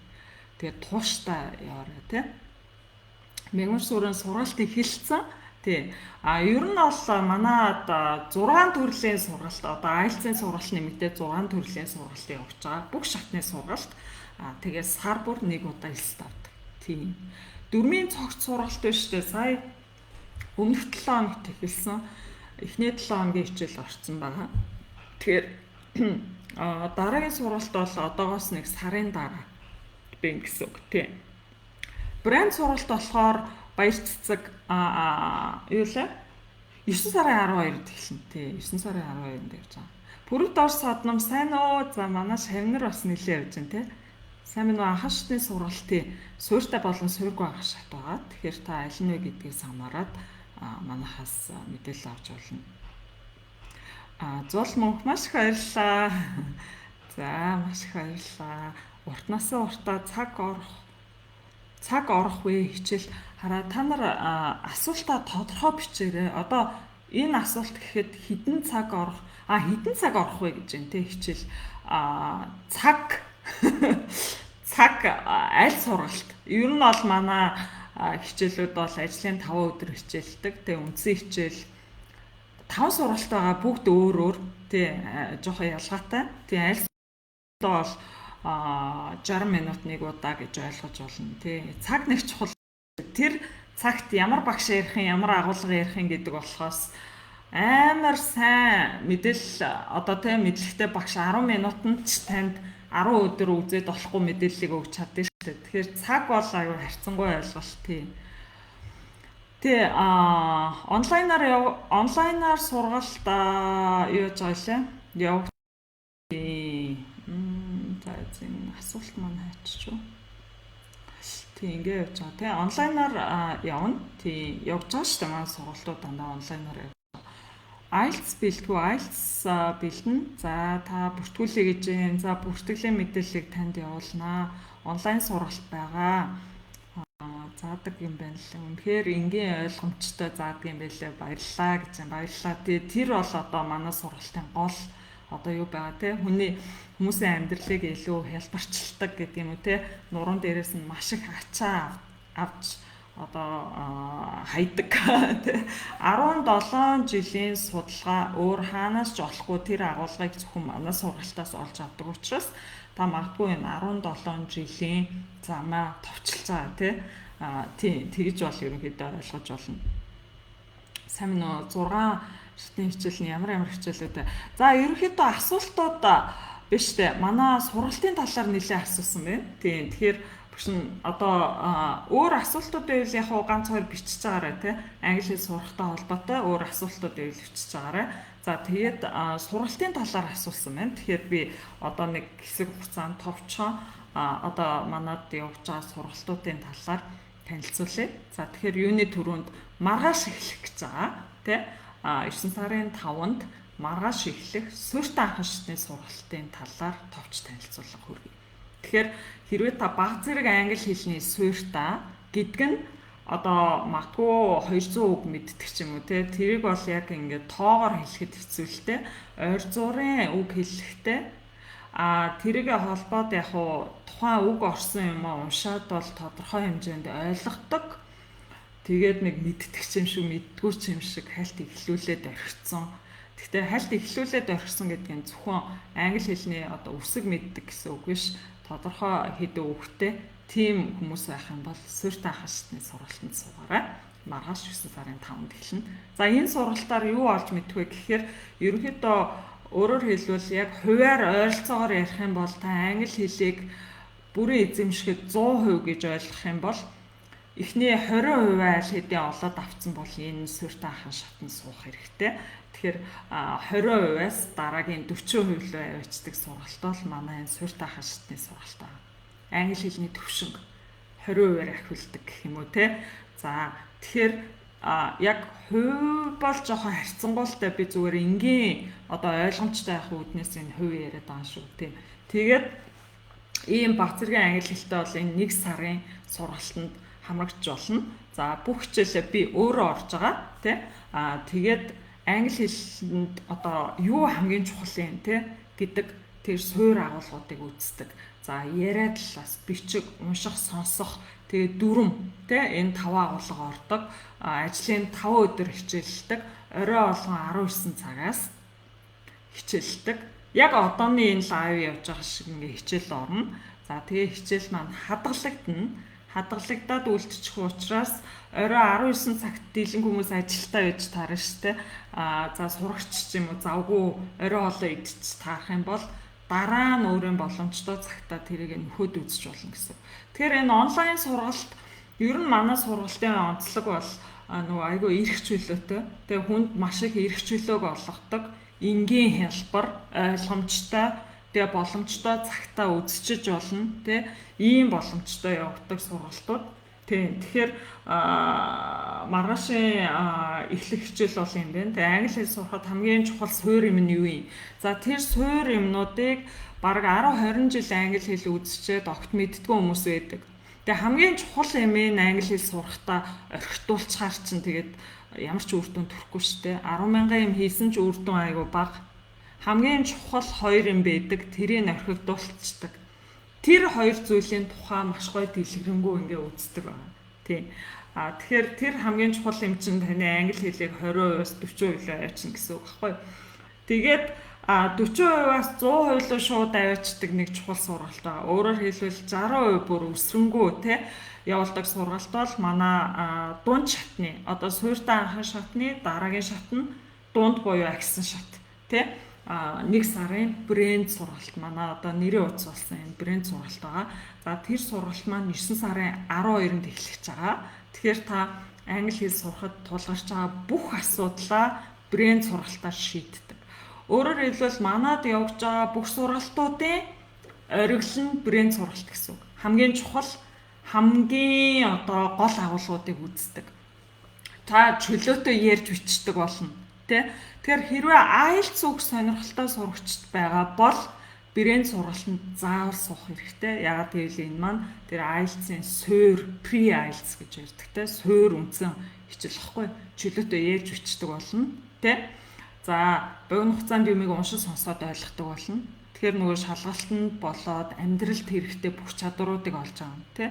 Тэгээд тууштай яваарай тий. Мягмар суурийн сургалт эхэлсэн. Тий. Ер нь бол манайд 6 төрлийн сургалт одоо IELTS-ийн сургалт нэмэгдээ 6 төрлийн сургалт явж байгаа. Бүх шатны сургалт. Тэгээд сар бүр 1 удаа хэлс тавдаг. Тийм. Дөрмийн цогц сургалт биш үү? Сая өмнөх 7 хоногт эхэлсэн. Эхний 7 хоногийн хичээл орсон байгаа. Тэгэхээр дараагийн сургалт бол одоогоос нэг сарын дараа бэн гэсэн үг тийм. Брэнд сургалт болохоор баяр цэцэг юу лээ? 9 сарын 12-нд эхэлнэ тий. 9 сарын 12-нд явж байгаа. Пүрэв дор садном сайн уу? За манай шавнар бас нэлээ явж байна тий. Сайн минь анхаашны сургалтын суурьтай болон суурьгүй анхаашат байгаа. Тэгэхээр та аль нь вэ гэдгээс хамаарат манайхаас мэдээлэл авч болно. Зул мөнх маш их баярлалаа. За маш их баярлалаа. Уртнасаа уртаа цаг орох вэ хичээл хараа та нар асуултаа тодорхой бичээрэй. Одоо энэ асуулт гэхэд хэдэн цаг орох вэ гэж байна те хичээл цаг Цаг аль сургалт. Ер нь бол манай хичээлүүд бол ажлын 5 өдөр хичээлдэг. Тэгээ үндсэн хичээл 5 сургалт байгаа бүгд өөр өөр. Тий жоохон ялгаатай. Тий аль сургалтаа бол 60 минут нэг удаа гэж ойлгож болно. Тий цаг нэг чухал. Тэр цагт ямар багш ярих юм, ямар агуулга ярих юм гэдэг болохоос амар сайн мэдээлэл одоо тийм мэдлэгтэй багш 10 минутанд ч танд 10 өдөр үзээд болохгүй мэдээллийг өгч чаддаг шүү дээ. Тэгэхээр цаг бол аюу харьцангуй ойлголт тийм. Тэ онлайнаар сургалт юу яаж байгаа лээ? Яв. За зин асуулт маань хайчих. Тий ингээ явж байгаа. Тэ онлайнаар явна. Тий явж байгаа шүү дээ. Манай сургалтууд дандаа онлайнаар явна. IELTS бэлтгүү IELTS бэлдэн. За та бүртгүүлээ гэж юм. За бүртгэлийн мэдээллийг танд явуулнаа. Онлайн сургалт байгаа. Заадаг юм байна л. Үнэхээр энгийн ойлгомжтой заадаг юм байлээ. Баярлалаа гэж юм. Баярлалаа. Тэр бол одоо манай сургалтын гол одоо юу байгаа те хүмүүсийн амьдралыг илүү хялбарчилдаг гэдэг юм уу те нуруунд дээрээс нь маш их ачаа авч одоо хайдаг те 17 жилийн судалгаа өөр хаанаас ч олохгүй тэр агуулгыг зөвхөн манай сургалтаас олж авдаг учраас та магадгүй энэ 17 жилийн замаа товчилж байгаа те тэгж бол ерөнхийдөө ойлгож болно. Сайн нөө 6 шатны хичээл нь ямар хичээлүүд вэ? За ерөнхийдөө асуултууд биш үү? Манай сургалтын талаар нэлээд асуусан байна. Тийм. Тэгэхээр багш нь одоо өөр асуултууд байвал яг хуу ганц хоёр бичиж байгаарай тий. Англи хэл сурахтай холбоотой өөр асуултууд байвал бичиж байгаарай. За тэгээд сургалтын талаар асуусан байна. Тэгэхээр би одоо нэг хэсэг хугацаанд товчхон одоо манад явж байгаа сургалтуудын талаар танилцуулъя. За тэгэхээр юуны түрүүнд маргааш эхлэх гэж байгаа тий. 9 сарын 5-нд маргааш эхлэх суурьтай анхан шатны сургалтын талаар товч танилцуулга хүргэе. Тэгэхээр хэрвээ та бага зэрэг англи хэлний суурьтай гэдэг нь одоо магадгүй 200 үг мэддэг ч юм уу те тэрийг бол яг ингээд тоогоор хэлэхэд хэцүү л те ойр зургийн үг хэлэхдээ тэрийгэ холбоод яг хуу тухайн үг орсон юм а уншаад бол тодорхой хэмжээнд ойлгодог. Тэгээд нэг мэддэг юм шиг мэддгүй юм шиг хальт эхлүүлээд орхицсон. Гэхдээ хальт эхлүүлээд орхисон гэдэг нь зөвхөн англи хэлний одоо үсэг мэддэг гэсэн үг биш. Тодорхой хэдэн үгтэй тийм хүмүүс байх юм бол суурьтай анхан шатны сургалтанд суугаарай. Маргааш 9 сарын 5-нд эхэлнэ. За энэ сургалтаар юу олж мэдэх вэ гэхээр ерөнхийдөө өөрөөр хэлбэл яг хувиар ойролцоогоор ярих юм бол та англи хэлийг бүрэн эзэмшихэд 100% гэж ойлгох юм бол эхний 20% аль хэдийн олоод авцсан бол энэ суурьтай анхан шатнд суух хэрэгтэй. Тэгэхээр 20%-аас дараагийн 40% рүү авчдаг сургалт бол манай энэ суурьтай анхан шатны сургалт байна. Англи хэлний төвшинг 20%-аар ахиулдаг гэх юм уу те. За тэгэхээр яг хувь бол жоохон харьцангуйлтай би зүгээр энгийн одоо ойлгомжтой байх үүднээс энэ хувь яриад байгаа шүү те. Тэгээд ийм баг зэргийн англи хэлтэй бол энэ 1 сарын сургалтанд хамрагч болно. За бүх хичээлээ би өөрөө орж байгаа тий. Тэгээд англи хэлэнд одоо юу хамгийн чухал юм те гэдэг тэр суур агуулгуудыг үздэг. За яриад л бас бичиг, унших, сонсох тэгээ дүрм те энэ 5 агуулга ордог. Ажлын 5 өдөр хичээлдэг. Орой болгон 19 цагаас хичээлдэг. Яг одооны энэ лайв явж байгаа шиг ингээ хичээл орно. За тэгээ хичээл маань хадгалагдаад үлдчих учраас орой 19 цагт дийлэн хүмүүс ажилдаа байж таарна штэ. За сурагч ч юм уу завгүй орой хоолоо идчих таарах юм бол дараа нь өөрийн боломжтой цагтаа тэрийг нөхөд үзэж болно гэсэн. Тэгэхээр энэ онлайн сургалт ер нь манай сургалтын онцлог бол нөгөө айгүй эрх чөлөөтэй. Тэгээ хүнд маш их эрх чөлөөг олгодог. Энгийн хялбар, ойлгомжтой, тэгээ боломжтой цагтаа үзчиж болно. Тэ ийм боломжтой явагддаг сургалтууд. Тэгэхээр маргаашийн эхлэх хичээл бол юм байна. Тэгээ англи хэл сурахад хамгийн чухал суур юм нь юу юм? За тэр суур юмнуудыг бараг 10-20 жил англи хэл үзчихэд огт мэддгүй хүмүүс байдаг. Тэгээ хамгийн чухал юм энэ англи хэл сурахтаа орхитуулчихаар чинь тэгээд ямар ч үр дүн төрөхгүй шүү дээ. 10,000 юм хийсэн ч үр дүн айгүй бага. Хамгийн чухал 2 юм байдаг. Тэрийг орхигдуулцдаг. тэр хоёр зүйлийн тухай маш гоё дэлгэрэнгүй ингээ үздэг байна. Тийм. Тэгэхээр тэр хамгийн чухал юм чинь таны англи хэлийг 20%-аас 40% авчна гэсэн үг байхгүй юу? Тэгээд 40%-аас 100% руу шууд аваачдаг нэг чухал сургалт байгаа. Өөрөөр хэлбэл 60% бүр өсрөнгөө те явуулдаг сургалт бол манай дунд шатны одоо суурьтай анхны шатны дараагийн шат нь дунд буюу агсан шат те нэг сарын брэнд сургалт манай одоо нэрийн утас болсон энэ брэнд сургалт байгаа. За тэр сургалт маань 9 сарын 12-нд эхлэж байгаа. Тэгэхээр та англи хэл сурахад тулгарч байгаа бүх асуудлаа брэнд сургалтаар шийддэг. Өөрөөр хэлбэл манад явж байгаа бүх сургалтуудын оргил нь брэнд сургалт гэсэн үг. Хамгийн чухал хамгийн одоо гол агуулгуудыг үздэг. Та чөлөөтэй ярьж бичдэг болно. Тэгэхээр хэрвээ IELTS үг сонирхолтой сурагчд байгаа бол брэнд сургалтанд заавал суух хэрэгтэй. Яагаад гэвэл энэ маань тэр IELTS-ийн суур pre-IELTS гэж ярьдаг те суур үндсэн хичээл واخгүй. Чөлөөтэй ярьж бичдэг болно. За богино хугацаанд юмыг уншиж сонсоод ойлгодог болно. Тэгэхээр нөгөө шалгалтанд болоод амьдралд хэрэгтэй бүх чадваруудыг олж байгаа юм те.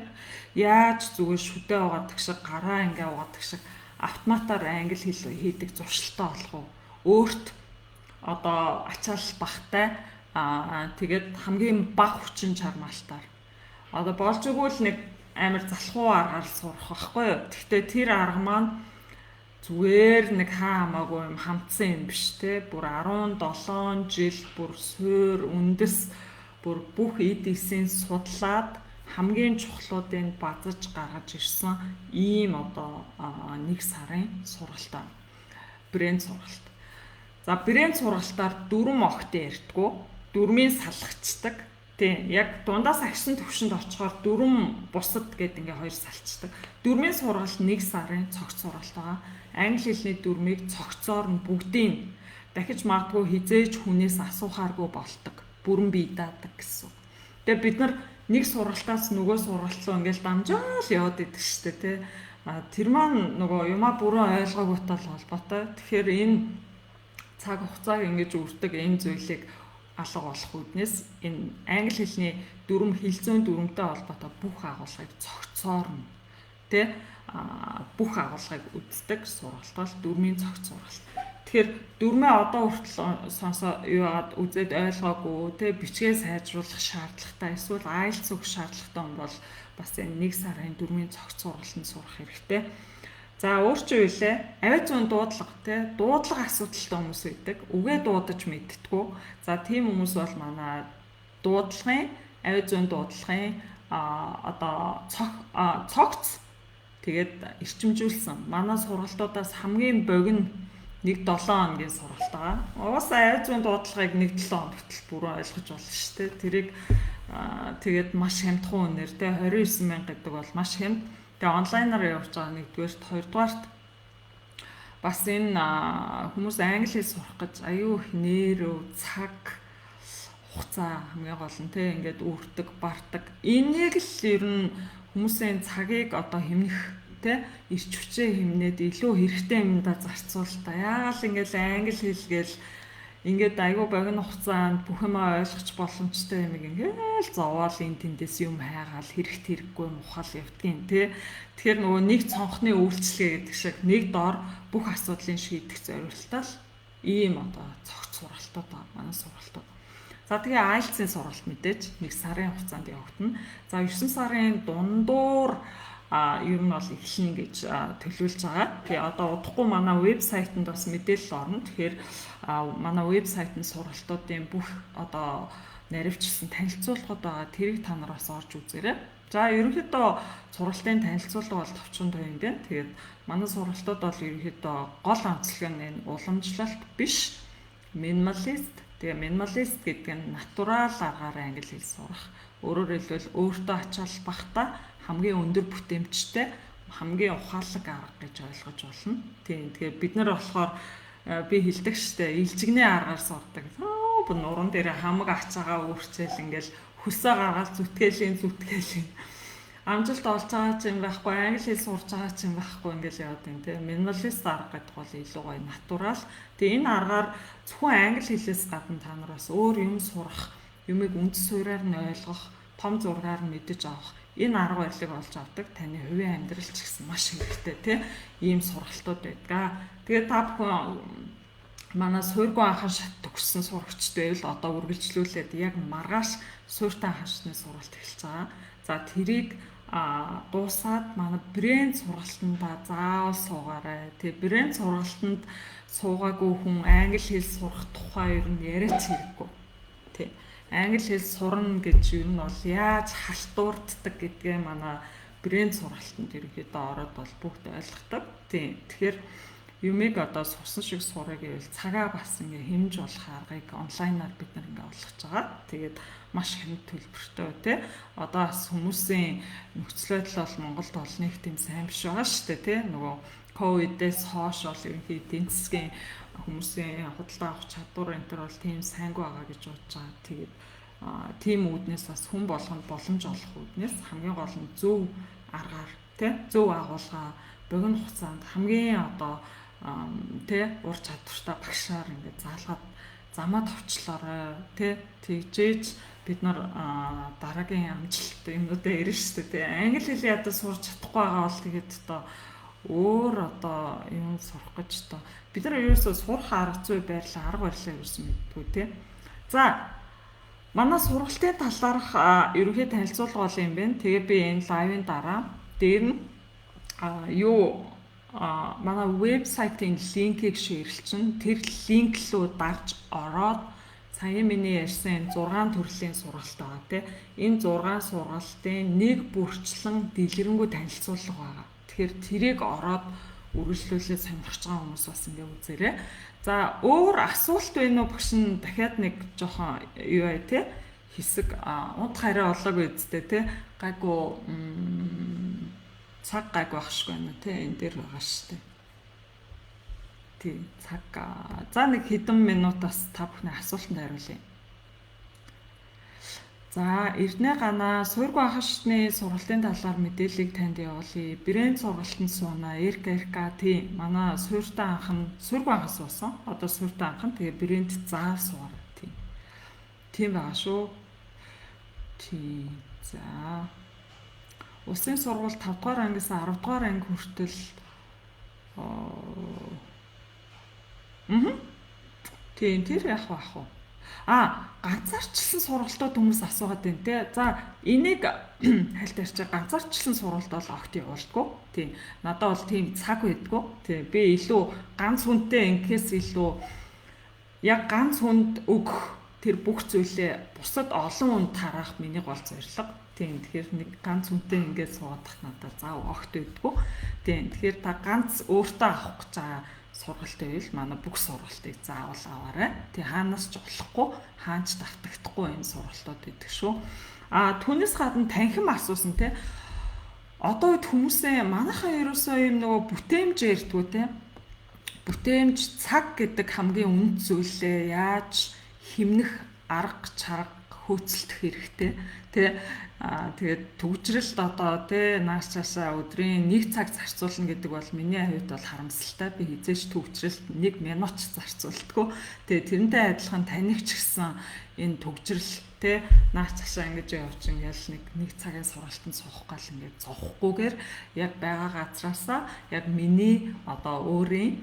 Яаж зүгээр шүдэ угаадаг шиг гараа ингээ угаадаг шиг автоматар англи хэл хийдэг зуршилтай болох уу? Өөрт одоо ачаал багтай тэгээд хамгийн бага хүчин чармаалтаар одоо болж игэл нэг амар залхуу аргаар сурах байхгүй юу? Гэхдээ тэр арга маань зүгээр нэг хамаагүй юм хамтсан юм биш те. Бүр 17 жил бүр суур үндэс бүр бүх эдисийн судлаад хамгийн чухлуудыг базаж гаргаж ирсэн ийм одоо нэг сарын сургалтаа брэнд сургалт. За брэнд сургалтаар 4 огт ярьдгүү, 4-ийн салгачдаг. Тийм яг дундаас агшин төвшөнд очихоор 4 бусад гэдэг ингээ 2 салцдаг. 4-ийн сургалт 1 сарын цогц сургалт байгаа. Англи хэлний 4-ийг цогцоор нь бүгдийг дахиж магадгүй хизээж хүнээс асуухааргүй болдог. Бүрэн бие даадаг гэсэн. Тэгээ бид нар нэг сургалтаас нөгөө сургалт руу ингээл дамжаал яваад идэг штэ тий. Тэр маань нөгөө юмаа бүрэн ойлгоогүйтэй холбоотой. Тэгэхээр энэ цаг хугацааг ингэж үрдэг энэ зүйлийг алга болох үүднээс энэ англи хэлний хэл зүйн дүрмтэй холбоотой бүх агуулгыг цогцоор нь тий бүх агуулгыг үздэг сургалт бол 4-ийн цогц сургалт. Тэгэхээр 4-ээ одоо хүртэл сонсоо юугаад үзээд ойлгоогүй те бичгээ сайжруулах шаардлагатай эсвэл IELTS өгөх шаардлагатай юм бол бас энэ 1 сарын 4-ийн цогц сургалтанд сурах хэрэгтэй. За өөрчн үйлээ авиа зүүн дуудлага те дуудлага асуудалтай хүмүүс байдаг. Үгээ дуудаж мэдтгүү. За тийм хүмүүс бол манай дуудлагын авиа зүүн дуудлагын одоо цогц тэгээд эрчимжүүлсэн манай сургалтуудаас хамгийн богино 1-7 хоногийн сургалт байгаа. Угаасаа авиа зүүн дуудлагыг 1-7 хоног хүртэл бүрэн ойлгож болно шүү дээ. Тэрийг тэгээд маш хямдхан үнээр те 29 мянга гэдэг бол маш хямд. Тэгээ онлайнаар явуулж байгаа нэгдүгээрт, хоёрдугаарт бас энэ хүмүүс англи хэл сурах гэж аюу их нэрөө цаг хугацаа хамгийн гол нь те ингээд үрдэг, бардаг. Энийг л ер нь хүмүүсийн цагийг одоо хэмнэх те ирч хүчээ хэмнээд илүү хэрэгтэй юмдаа зарцуул та. Яагаад ингээл англи хэлгээл ингээд аюу богино хугацаанд бүх юмаа ойлгох боломжтой юм ингээл зовоол энэ тэндээс юм хайгаал хэрэггүй мухал явдгийн те. Тэгэхээр нөгөө нэг цонхны үйлчлэгээ гэдэг шиг нэг дор бүх асуудлыг шийдэх зорилттой л ийм одоо цогц сургалтууд байгаа манай сургалтууд. За тэгээ IELTS-ийн сургалт мэдээж 1 сарын хугацаанд явагдана. За 9 сарын дундуур ер нь бол эхлэнэ гэж төлөвлөж байгаа. Тэгээ одоо удахгүй манай вебсайтанд бас мэдээлэл орно. Тэгэхээр манай вебсайтанд сургалтуудын бүх одоо наривчлсан танилцуулгууд байгаа. Тэрийг та нар бас орж үзээрэй. За ерөнхийдөө сургалтын танилцуулга бол товчхон тойн дээ. Тэгээд манай сургалтууд бол ерөнхийдөө гол онцлог нь энэ уламжлалт биш, минималист. Тэгээ минималист гэдэг нь натурал аргаар англи хэл сурах. Өөрөөр хэлбэл өөртөө ачаал багтаа хамгийн өндөр бүтээмжтэй хамгийн ухаалаг арга гэж ойлгож болно. Тийм. Тэгэхээр бид нар болохоор би хэлдэг штэ илжигнээ аргаар сурдаг. Бүр нуран дээр хамаг ачаагаа өөрчил ингээл хөсөө гаргаад зүтгэлийн амжилт олж байгаа ч юм байхгүй англи хэл сурж байгаа ч юм байхгүй ингээл яваад юм тийм. Минималист арга гэдэг бол илүү гоё натурал. Тэгээ энэ аргаар зөвхөн англи хэлээс гадна та нар бас өөр юм сурах, юмыг үндэс суурьаар нь ойлгох, том зургаар нь мэдэж авах энэ арга барилыг олж авдаг таны хувийн амьдрал ч гэсэн маш хэрэгтэй тий ийм сургалтууд байдаг. Тэгээд та бүхэн манай суурьгүй анхан шат төгссөн сурагчтай л одоо үргэлжлүүлээд яг маргааш суурьтай анхан шатны сургалт эхэлж байгаа. За тэрийг дуусаад манай брэнд сургалтанда заавал суугаарай. Тэгээ брэнд сургалтанд суугаагүй хүн англи хэл сурах тухай ер нь яриач хэрэггүй. Тий. Англи хэл сурна гэж ер нь бол яаж халтуурддаг гэдгээ манай брэнд сургалтанд ерөнхийдөө ороод бол бүгд ойлгодог. Тий. Тэгэхээр юмыг одоо сурсан шиг сурах гэвэл цагаа бас ингээ хэмж болох аргыг онлайнаар бид нар ингээ олгож байгаа. Тэгээд маш хэмт төлбөртэй тий. Одоо бас хүмүүсийн нөхцөл байдал бол Монголд бол нэг тийм сайн биш байгаа шүү дээ тий. Нөгөө ковидээс хойш бол ерөнхийдөө эдийн засгийн хүмүүсийн худалдаа авах чадвар энэ төр бол тийм сайнгүй байгаа гэж бодож байгаа. Тэгээд тийм үүднээс бас хүн болгонд боломж олох үүднээс хамгийн гол нь зөв аргаар тий зөв агуулга богино хугацаанд хамгийн одоо тий ур чадвартай багшаар ингээд заалгаад замаа товчлоорой тий тэгжээж бид нар дараагийн амжилт юмнуудаа ирнэ шүү дээ тий англи хэлийг ядаа сурч чадахгүй байгаа бол тэгээд одоо өөр одоо юм сурах гэж одоо бид нар ерөөсөө сурах арга зүй байрлал арга барилаа ерөөсөө мэддэггүй тий за манай сургалтын талаарх ерөнхий танилцуулга бол юм байна тэгээ би энэ лайвын дараа дээр нь манай вебсайтын линкийг шеэрлчин тэр линк рүү дарж ороод сая миний ярьсан 6 төрлийн сургалт байгаа тийм энэ 6 сургалтын нэг бүрчлэн дэлгэрэнгүй танилцуулга байгаа. Тэгэхээр тэрийг ороод үргэлжлүүлээд сонирхож байгаа хүмүүс бас ингээ үзээрэй. За өөр асуулт байна уу багш нь дахиад нэг жоохон юу бай тийм хэсэг унт хараа олоогүй үсттэй тийм гайгүй цаг гайг багшгүй байна тий энэ дээр байгаа шүү дээ. Тий цаг за нэг хэдэн минутаас та бүхний асуултанд хариулъя. За Эрдэнэ ганаа суурьгүй анхан шатны сургалтын талаар мэдээллийг танд явуулъя. Брэнд сургалтанд сууна. РКРК тий манай суурьтай анхан суурьгүй анхан суусан. Одоо суурьтай анхан тэгээ брэнд заа суур тий. Тийм байгаа шүү. Тий за Улсын сургууль 5 дугаар ангиас 10 дугаар анги хүртэл тийм тэр яах вэ? Ганцаарчлсан сургалтууд хүмүүс асуугаад байна те. За энийг хальт ярьж ганцаарчлсан сургалт бол огт явуулдаггүй. Тийм. Надад бол тийм цаг байдгүй. Тийм. Би илүү ганц хүнтэй ингээс илүү яг ганц хүнд өгөх тэр бүх зүйлээ бусад олон хүнд тараах миний гол зорилго. Тийм тэгэхээр нэг ганц үнтэй ингээд суудах надад заав огт байдгүй. Тийм тэгэхээр та ганц өөртөө авах гэж байгаа сургалт байвал манай бүх сургалтыг заавал аваарай. Тий хаанаас ч болохгүй, хаанч давтагдахгүй энэ сургалтууд гэдэг шүү. Түүнээс гадна танхим асуусан те. Одоо үед хүмүүсээ манайхан ерөөсөө юм нөгөө бүтээмж ярьдгүү те. Бүтээмж цаг гэдэг хамгийн үнэт зүйлээ яаж хэмнэх арга чарга хөөцөлдөх хэрэгтэй. Тэгээд төгжрэлт одоо нааш цаашаа өдрийн 1 цаг зарцуулна гэдэг бол миний хувьд бол харамсалтай. Би хизээч төгжрэлт 1 минут ч зарцуулдаггүй. Тэгээд тэрнтэй адилхан таних ч гэсэн энэ төгжрэлт нааш цаашаа ингэж явж ингээл нэг цагийн сургалтанд суух гал ингээд зовхгүйгээр яг байгаа газраасаа яг миний одоо өөрийн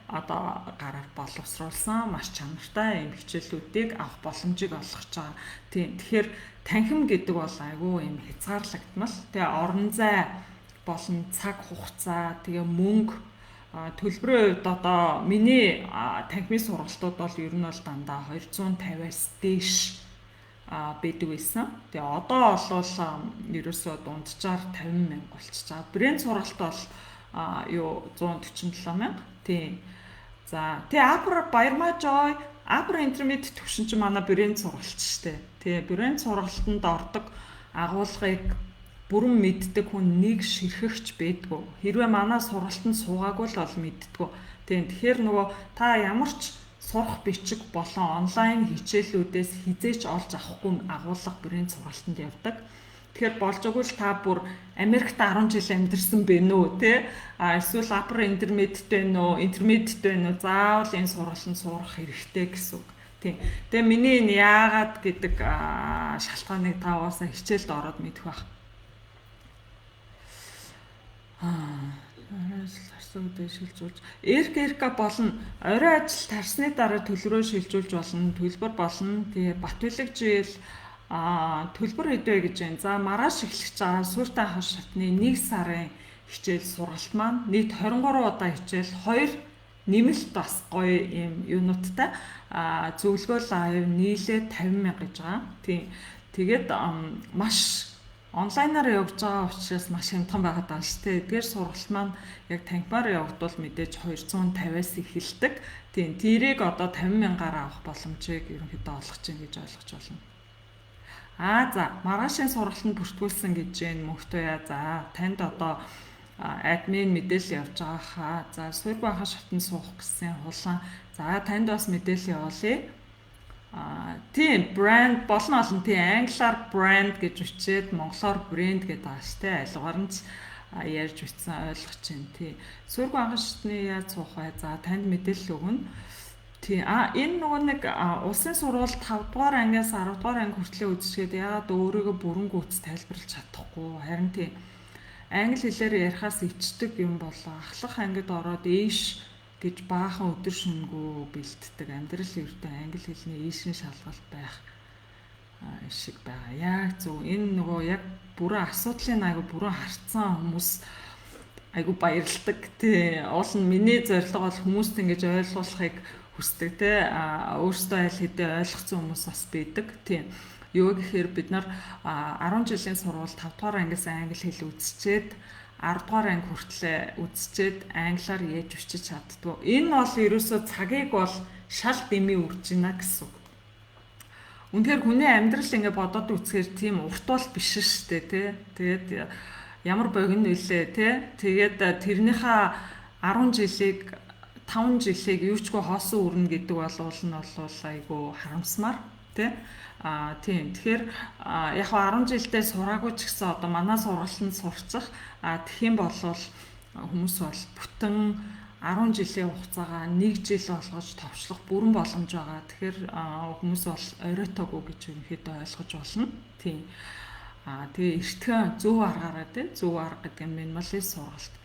одоо гараар боловсруулсан маш чанартай юм хичээлүүдийг авах боломжийг олгож байгаа. Тэгэхээр танхим гэдэг бол айгүй юм хязгаарлагдмал. Орон зай болон цаг хугацаа мөнгө төлбөрийн хувьд одоо миний танхимын сургалтууд бол ер нь бол дандаа 250-аас дээш байдаг байсан. Одоо бол ерөөсөө дунджаар 50 мянга болчихж байгаа. Брэнд сургалт бол 147 мянга. Тийм. За Апра Баярмаа Joy Апра интермед төвшин чинь манай брэнд сургалт шүү дээ. Брэнд сургалтанд ордог агуулгыг бүрэн мэддэг хүн нэг ширхэгч байдгүй. Хэрвээ манай сургалтанд суугаагүй л бол мэддэггүй. Тэгэхээр нөгөө та ямар ч сурах бичиг болон онлайн хичээлүүдээс хизээч олж авахгүй агуулга брэнд сургалтанд явдаг. Тэгэхээр болж өгвөл та бүр Америкт 10 жил амьдарсан бэ нөө эсвэл Апра интермедтэй нөө заавал энэ сургалтанд сурах хэрэгтэй гэсэн үг. Тийм. Тэгээ миний энэ яагаад гэдэг шалтгааныг та угаасаа хичээлд ороод мэдэх байх. Орой ажил тарсан үедээ шилжүүлж эрка болно. Орой ажил тарсны дараа төлбөрөө шилжүүлж болно. Төлбөр болно. Тэгээ Батбэлэг төлбөр хэдвэ гэж байна. За маргааш эхлэж байгаа суурьтай хаш шатны 1 сарын хичээл сургалт маань нийт 23 удаа хичээл 2 нэмэлт бас гоё юм юунуудтай зөвлөгөөл аав нийлээ 50,000 гэж байгаа. Тийм. Тэгээд маш онлайнаар явж байгаа учраас маш хямдхан байгаад байгаа шүү дээ. Эдгээр сургалт маань яг танхимаар явагдвал мэдээж 250-аас эхэлдэг. Тийм. Тэрийг одоо 50,000-аар авах боломжийг ерөнхийдөө олгож чинь гэж ойлгож байна. За маргаашийн сургалтанд бүртгүүлсэн гэж байна мөнхтөе. За танд одоо админ мэдээлэл явж байгаа хаа. За суурь бахан шатнд суух гэсэн хулаан. За танд бас мэдээлэл явуулъя. Тийм брэнд болно олон тийм англиар брэнд гэж үчээд монголоор брэнд гэдэг байгаа шүү дээ. Айлгаар нь ярьж үтсэн ойлгож байна. Тийм. Суурь бахан шатны яаж суух вэ? За танд мэдээлэл өгнө. Тийм. Энэ нөгөө нэг улсын сургууль 5 дугаар ангиас 10 дугаар анги хүртэл үзчихээд яагаад өөрийгөө бүрэн гүйц тайлбарлаж чадахгүй. Харин тийм англи хэлээр ярихаас ичдэг юм болоо. Ахлах ангид ороод ийш гэж баахан өдөр шөнөгүй бэлддэг. Амьдрал ердөө англи хэлний ийшин шалгалт байх шиг байгаа. Яг зөв. Энэ нөгөө яг бүрэн асуудлын айгу бүрэн харцсан хүмүүс айгу баярлдаг. Тий. Уул нь миний зорилго бол хүмүүст ингэж ойлгуулахыг хүсдэг. Тий. Өөрсдөө аль хэдийн ойлгоцсон хүмүүс бас байдаг. Тий. Юу гэхээр бид нар 10 жилийн сургууль 5 дугаар ангиас англи хэл үзчихэд 10 дугаар анги хүртэл үзчихэд англиар яаж өчөж чаддгүй. Энэ бол ерөөсөө цагийг бол шал дэмий үрж байна гэсэн. Үнэхээр хүний амьдрал ингэ бодоод үзэхээр тийм урт бол биш шүү дээ, тий. Тэгээд ямар богино нөлөө, тий. Тэгээд тэрнийхээ 10 жилийг 5 жилийг юучгүй хоосон үрнэ гэдэг бол айгүй харамсмаар, тий. Тийм. Тэгэхээр яг 10 жилдээ сураагүй ч гэсэн одоо манай сургалтанд сурчих. Тэгэх юм бол хүмүүс бол бүтэн 10 жилийн хугацаагаа 1 жил болгож товчлох бүрэн боломж байгаа. Тэгэхээр хүмүүс бол оройтоогүй гэж ерөнхийдөө ойлгож болно. Тийм. Тэгээ эртхэн зөв аргаараа тий зөв арга гэдэг нь минималист сургалт.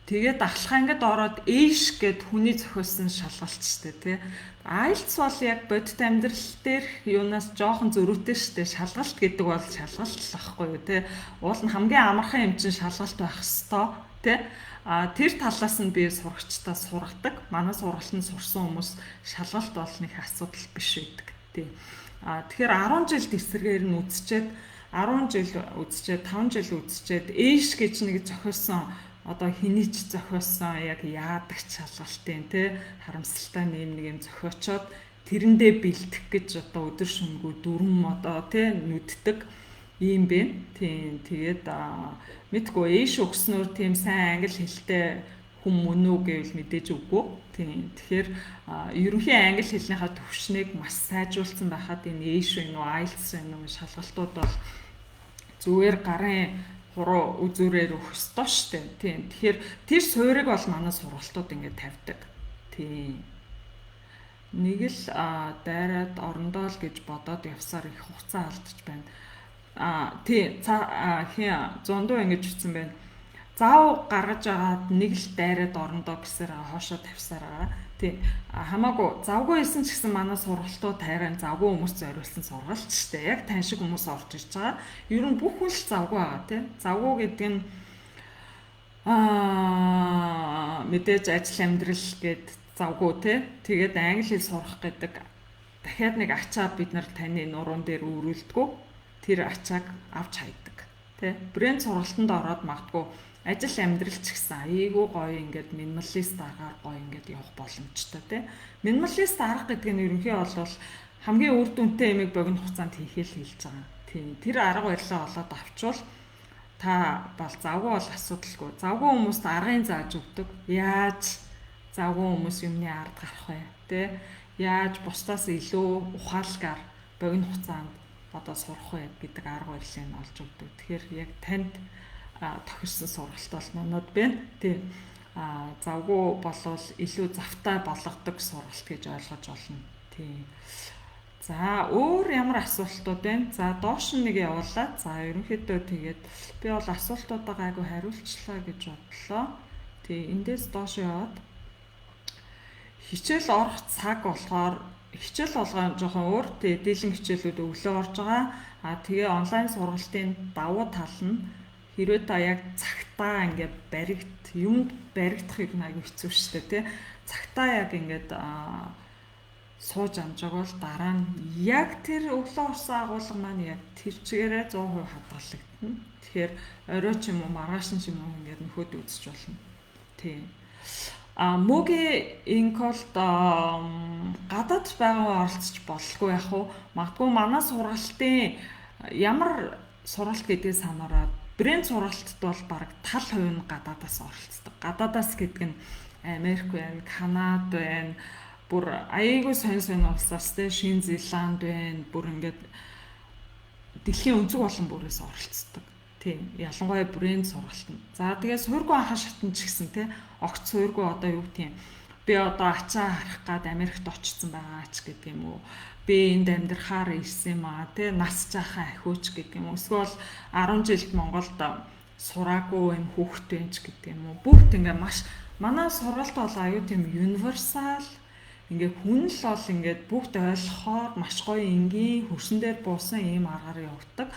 Тэгээд ахлах ангид ороод ийш гэд хүний зохиосон шалгалт штэ тий. IELTS бол яг бодит амьдрал дээр юунаас жоохон зөрүүтэй штэ. Шалгалт гэдэг бол шалгалт л байхгүй юу тий. Уул нь хамгийн амархан юм чинь шалгалт байх хэвээр тий. Тэр талаас нь би сурагчдаа сургадаг. Манай сургалтанд сурсан хүмүүс шалгалт бол нэг асуудал биш байдаг тий. Тэгэхээр 10 жилд эсрэгээр нь үзчихэд 10 жил үзчихэд 5 жил үзчихэд ийш гэж нэг зохиосон одоо хэний ч зохиосон яг яадаг шалгалтын тий харамсалтай нэг юм зохиочоод тэрэндээ бэлдэх гэж одоо өдөр шөнөгүй дүрм одоо тий нүддэг юм бэ. Тийм тэгээд мэдгүй ийш өгснөөр тийм сайн англи хэлтэй хүн мөн үү гэвэл мэдээж үгүй. Тийм тэгэхээр ерөнхий англи хэлнийхаа төвшнийг маш сайжруулсан байхад энэ ийш вэ нөө IELTS вэ нөө шалгалтууд бол зүгээр гарын хуруу үзүүрээр өгөх ёстой шүү дээ. Тийм. Тэгэхээр тэр суурийг бол манай сургалтууд ингээд тавьдаг. Тийм. Нэг л дайраад орондоо л гэж бодоод явсаар их хугацаа алдчих байна. Тийм. Зундуу ингэж ütсэн байна. Заав гаргаж агаад нэг л дайраад орондоо гэсээр хоошоо тавьсаар байгаа. Тийм. Хамаагүй завгүй исэн ч гэсэн манай сургалтууд тайран завгүй хүмүүс зориулсан сургалт шүү дээ. Яг тань шиг хүмүүс орж ирж байгаа. Ер нь бүх хүн л завгүй байгаа тийм. Завгүй гэдэг нь мэдээж ажил амьдрал гэд завгүй тийм. Тэгээд англи хэл сурах гэдэг дахиад нэг ачаа бид нар таны нуруунд дээр өрүүлдэггүй. Тэр ачааг авч хайдаг. Тийм. Брэнд сургалтанд ороод магадгүй ажил амьдрал ч гэсэн айгүй гоё ингээд минималист аргаар гоё ингээд явах боломжтой тий. Минималист арга гэдэг нь ерөнхий бол хамгийн үр дүнтэй юмыг богино хугацаанд хийхэл хэлж байгаа. Тийм. Тэр арга барилаа олоод авчвал та бол завгүй бол асуудалгүй. Завгүй хүмүүст аргын зааж өгдөг. Яаж завгүй хүмүүс юмны ард гарах вэ? Тий. Яаж бусдаас илүү ухаалгаар богино хугацаанд одоо сурах вэ гэдэг арга барилыг олж өгдөг. Тэгэхээр яг танд тохирсон сургалт бол манад байна. Тийм. Завгүй болвол илүү завтай болгодог сургалт гэж ойлгож болно. Тий. За өөр ямар асуултууд байна? За доош нэг явуулаад. За ерөнхийдөө тэгээд би бол асуултуудаа айгу хариулчлаа гэж бодлоо. Тий, эндээс доош яваад хичээл орох цаг болохоор хичээл болгоо жоохон өөр. Тий, дийлэн хичээлүүд өглөө орж байгаа. Тэгээ онлайн сургалтын давуу тал нь хэрвээ та яг цагтаа ингээд юмд баригдах юм айгу хэцүү шүү дээ, тий. Цагтаа яг ингээд сууж амжааг бол дараа нь яг тэр өглөө орсон агуулга маань яг тэр чигээрээ 100% хадгалагдана. Тэгэхээр орой ч юм уу маргааш нь ч юм уу ингээд нөхөд үзэж болно. Тий. Мөгийн инколд гадаад байгаа оролцож болгүй яг уу. Магадгүй манай сургалтын ямар сургалт гэдгийг санаараа брэнд сургалтад бол баг тал хувь нь гадаадаас оролцдог. Гадаадаас гэдэг нь Америк байна, Канада байна, бүр аяйгүй сонь улсаас те Шинэ Зеланд байна. Бүр ингээд дэлхийн өнцөг олон бүрээс оролцдог. Тийм. Ялангуяа брэнд сургалтанд. За тэгээ суурьгүй анхаа шатнд ч гэсэн те огт суурьгүй одоо юу гэх юм. Би одоо ачаа харах гад Америкт очсон байгаа ч гэдэг юм уу. Би энд амьдрахаар ирсэн юм аа те нас жаахан ахиуч гэдэг юм уу. Эсвэл 10 жилд Монголд сураагүй юм хүүхдтэй ч гэдэг юм уу. Бүгд ингээ маш манай сургалт бол аюу тийм универсал. Ингээ хүн л бол ингээд бүгд ойлгохоор маш гоё энгийн хөрсөн дээр буусан ийм аргаар явагддаг.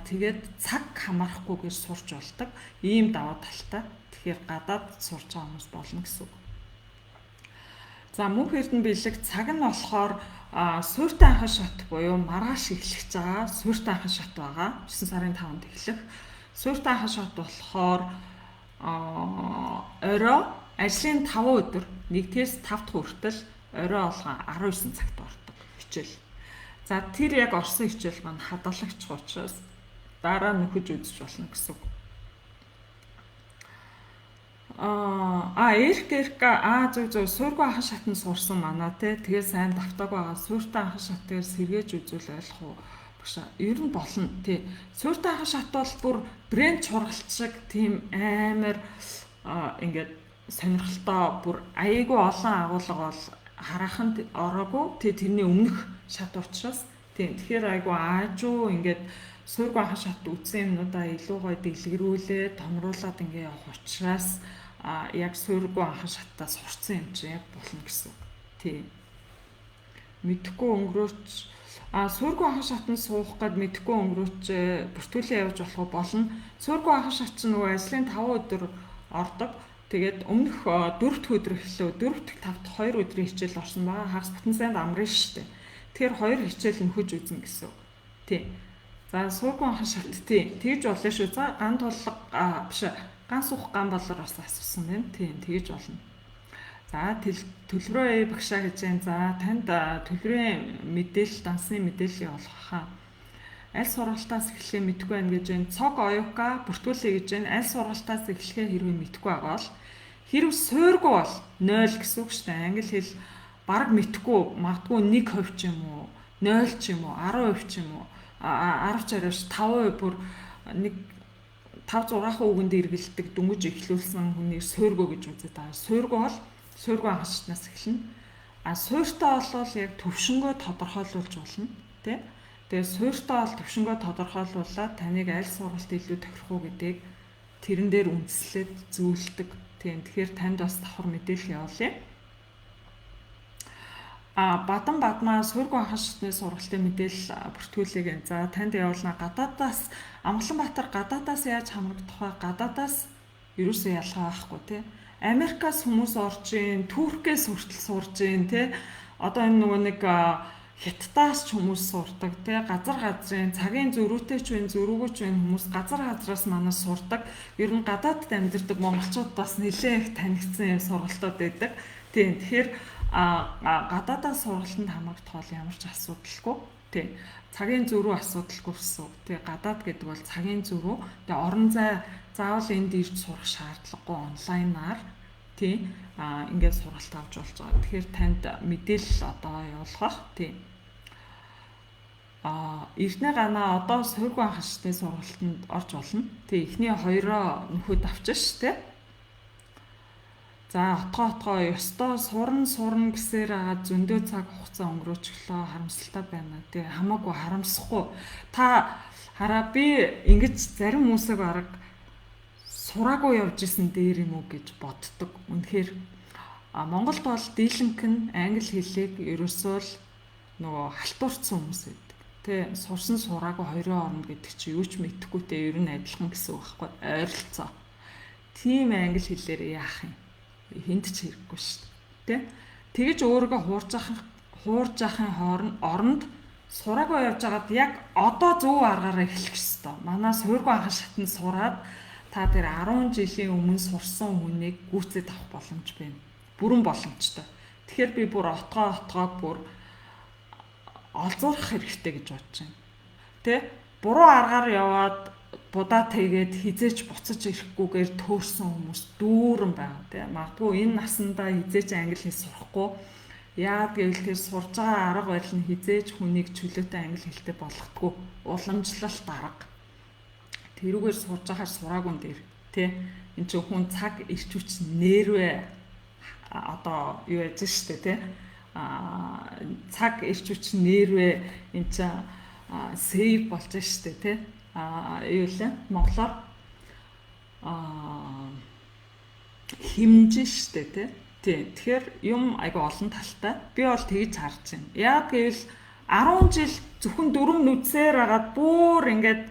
Тэгээд цаг хамаарахгүйгээр сурч болдог. Ийм даваа талтай. Тэгэхээр гадаад сурч байгаа хүмүүс болно гэсэн үг. За мөнх эрдэнэ бэлэг цаг нь болохоор суурьтай анхан шат буюу маргааш эхлэж байгаа. Суурьтай анхан шат байгаа. 9 сарын 5-нд эхлэх. Суурьтай анхан шат болохоор орой ажлын 5 өдөр 1-ээс 5 дахь хүртэл орой олгон 19 цагт ордог хичээл. За тэр яг орсон хичээл маань хадгалагч учраас дараа нөхөж үзэж болно гэсэн үг. Зөв суурьгүй анхан шатнд сурсан манай те тэгээ сайн давтааг байгаа. Суурьтай анхан шат дээр сэргээж үзүүл ойлгох уу багш. Ер нь болно тий. Суурьтай анхан шат бол бүр брэнд чургалт шиг тийм амар ингээд сонирхолтой бүр аяйгүй олон агуулга бол хараханд ороогүй. Тэрний өмнөх шат учраас тийм. Тэгэхээр айгүй аажуу ингээд суурьгүй анхан шат үзсэн юмнуудаа илүү гоё дэлгэрүүлээ, томруулаад ингээ явах учраас яг суурьгүй анхан шатаа сурцсан юм чи яг болно гэсэн. Тийм. Мэдхгүй өнгөрөөч суурьгүй анхан шатанд суух гээд мэдхгүй өнгөрөөч бүртгүүлээ явж болно. Суурьгүй анхан шат чинь нөгөө ажлын 5 өдөр ордог. Тэгээд өмнөх 4 дахь өдөр эхлэв. 4 дахь 5 дахь 2 өдрийн хичээл орсон байгаа. Хагас бүтэн санд амрын штэ. Тэгэхээр 2 хичээл нөхөж үзнэ гэсэн. Тийм. За суурьгүй анхан шат тийм. Тэгж болно шүү. За ган тулга биш. Ган суух ган болор бас асуусан байна. Тийм, тэгж болно. За төлбөрөө багшаа гэж байна. За танд төлбөрийн мэдээлэл, дансны мэдээлэл явуулах хаа. Аль сургалтаас эхлэхээ мэдэхгүй байна гэж байна. Цог оюука бүртгүүлээ гэж байна. Аль сургалтаас эхлэхээ хэрвээ мэдэхгүй байгаа бол хэрв суурьгүй бол 0 гэсэн үг шүү дээ. Англи хэл бараг мэдэхгүй магадгүй 1% ч юм уу, 0 ч юм уу, 10% ч юм уу, 10 ч арайш 5% бүр нэг 5-6 үгэнд эргэлдэг дүнгийн эхлүүлсэн хүнийг суурьгүй гэж үздэг байгаа. Суурьгүй бол суурьгүй анхан шатнаас эхэлнэ. Суурьтай бол яг төвшнгөө тодорхойлуулж болно, тий? Тэгээ суурьтай бол төвшнгөө тодорхойлуулаад таныг аль сургалт илүү тохирох уу гэдгийг тэрэн дээр үндэслээд зөвлөдөг. Тийм. Тэгэхээр танд бас давхар мэдээлэл явуулъя. Бадмаа суурьгүй анхан шатны сургалтын мэдээлэл бүртгүүлээ гэн. За танд явуулна. Гадаадаас Амгаланбаатар гадаадаас яаж хамрагдах вэ? Гадаадаас ерөөсөө ялгаа байхгүй тий. Америкаас хүмүүс орж ийн, Туркээс хүртэл сурж ийн тий. Одоо энэ нөгөө нэг Хятадаас ч хүмүүс сурдаг тий. Газрын цагийн зөрүүтэй ч вэ, зөрүүгүй ч вэ хүмүүс газраас манаас сурдаг. Ер нь гадаадд амьдардаг монголчууд бас нэлээд их танигдсан сургалтууд байдаг. Тийм. Тэгэхээр гадаадаас сургалтанд хамрагдах бол ямар ч асуудалгүй. Тий. Цагийн зөрүү асуудалгүй гэсэн. Тий. Гадаад гэдэг бол цагийн зөрүү. Тэгээ орон зай заавал энд ирж сурах шаардлагагүй онлайнаар тий. Ингээд сургалт авч болж байгаа. Тэгэхээр танд мэдээлэл одоо явуулах. Тий. Эрдэнэ ганаа одоо суурьгүй анхан шатны сургалтанд орж болно. Тий. Эхний хоёроо нөхөд авчих шүү дээ. За отгоо ёстой сурна гэсээр агаад зөндөө цаг хугацаа өнгөрөөч өглөө харамсалтай байна. Тэгээ хамаагүй харамсахгүй. Та хараа би ингэж зарим хүмүүсийг арга сураагүй явж исэн дээр юм уу гэж боддог. Үнэхээр Монголд бол дийлэнх нь англи хэлийг ерөөсөө л нөгөө халтуурсан хүмүүс байдаг. Тэ сурсан сураагүй хоёрын орно гэдэг чи юу ч мэдэхгүй те ер нь адилхан гэсэн үг байхгүй ойролцоо. Тийм англи хэлээр яах юм? Хинт ч хэрэггүй шүү дээ. Тэ? Тэгэж өөрийгөө хуурж яахын оронд сураагүй явж байгаад яг одоо зөв аргаараа эхлэх ёстой. Манай суурьгүй анхан шатнд сураад та тэр 10 жилийн өмнө сурсан хүнийг гүйцээд авах боломж байна. Бүрэн боломжтой. Тэгэхээр би бүр отгоо бүр олзуурах хэрэгтэй гэж бодож байна. Тэ? Буруу аргаар яваад будаа тэгээд хизээч буцаж ирэхгүйгээр төөрсөн хүмүүс дүүрэн байгаа тийм магадгүй энэ наснда хизээч англи хэл сурахгүй яагаад гэвэл тэр сурж байгаа арга барил нь хизээч хүнийг чөлөөтэй англи хэлтэй болгохгүй уламжлалт арга тэрүүгээр сурж байхаар сураагүй нэр тийм энэ ч хүн цаг ирч хүч нэрвэ одоо юу яаж штэ тийм цаг ирч хүч нэрвэ энэ ч сейв болж штэ тийм юу лээ монголоор химжин штэ тий. Тэгэхээр юм айгу олон талтай. Би бол тэгж харж байна. Яг гэвэл 10 жил зөвхөн дөрөв нүцээр агаад бүр ингээд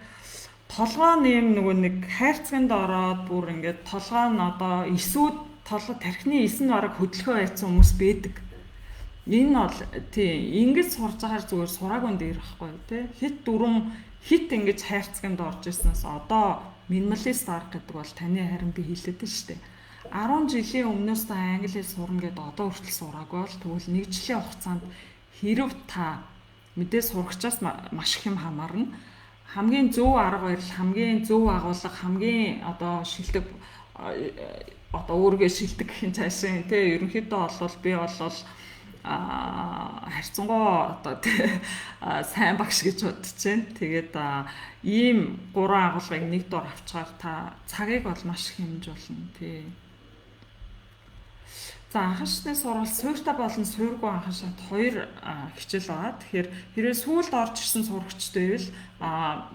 толгой нэм нөгөө нэг хайрцагт ороод бүр ингээд толгой нь одоо эсүүд толгой тархины эс нь бараг хөдөлгөөн байцсан хүмүүс байдаг. Энэ бол тий ингэж сурж байгаа зүгээр сураагүй дээр байхгүй тий. Хит ингэж хайрцагт орж ирснээс одоо минималист арга гэдэг бол таны харин би хэлээд байна шүү дээ. 10 жилийн өмнөөс та англи хэл сурна гэдээ одоо хүртэл сураагүй бол тэгвэл 1 жилийн хугацаанд хэрв та мэдээ сурагчаас маш их юм хамаарна. Хамгийн зөв арга барил, хамгийн зөв агуулга, хамгийн одоо шилдэг одоо өөргөө шилдэг гэхин цаашаа тий ерөнхийдөө бол би бол харьцангуй одоо сайн багш гэж бодож байна. Тэгээд ийм 3 агуулгыг нэг дор авчгаар та цагийг бол маш их хэмж болно тий. За анхан шатны сурвалж суурьтай болон суурьгүй анхан шат 2 хичээл байгаа. Тэгэхээр хэрвээ сүүлд орж ирсэн сурагчд байвал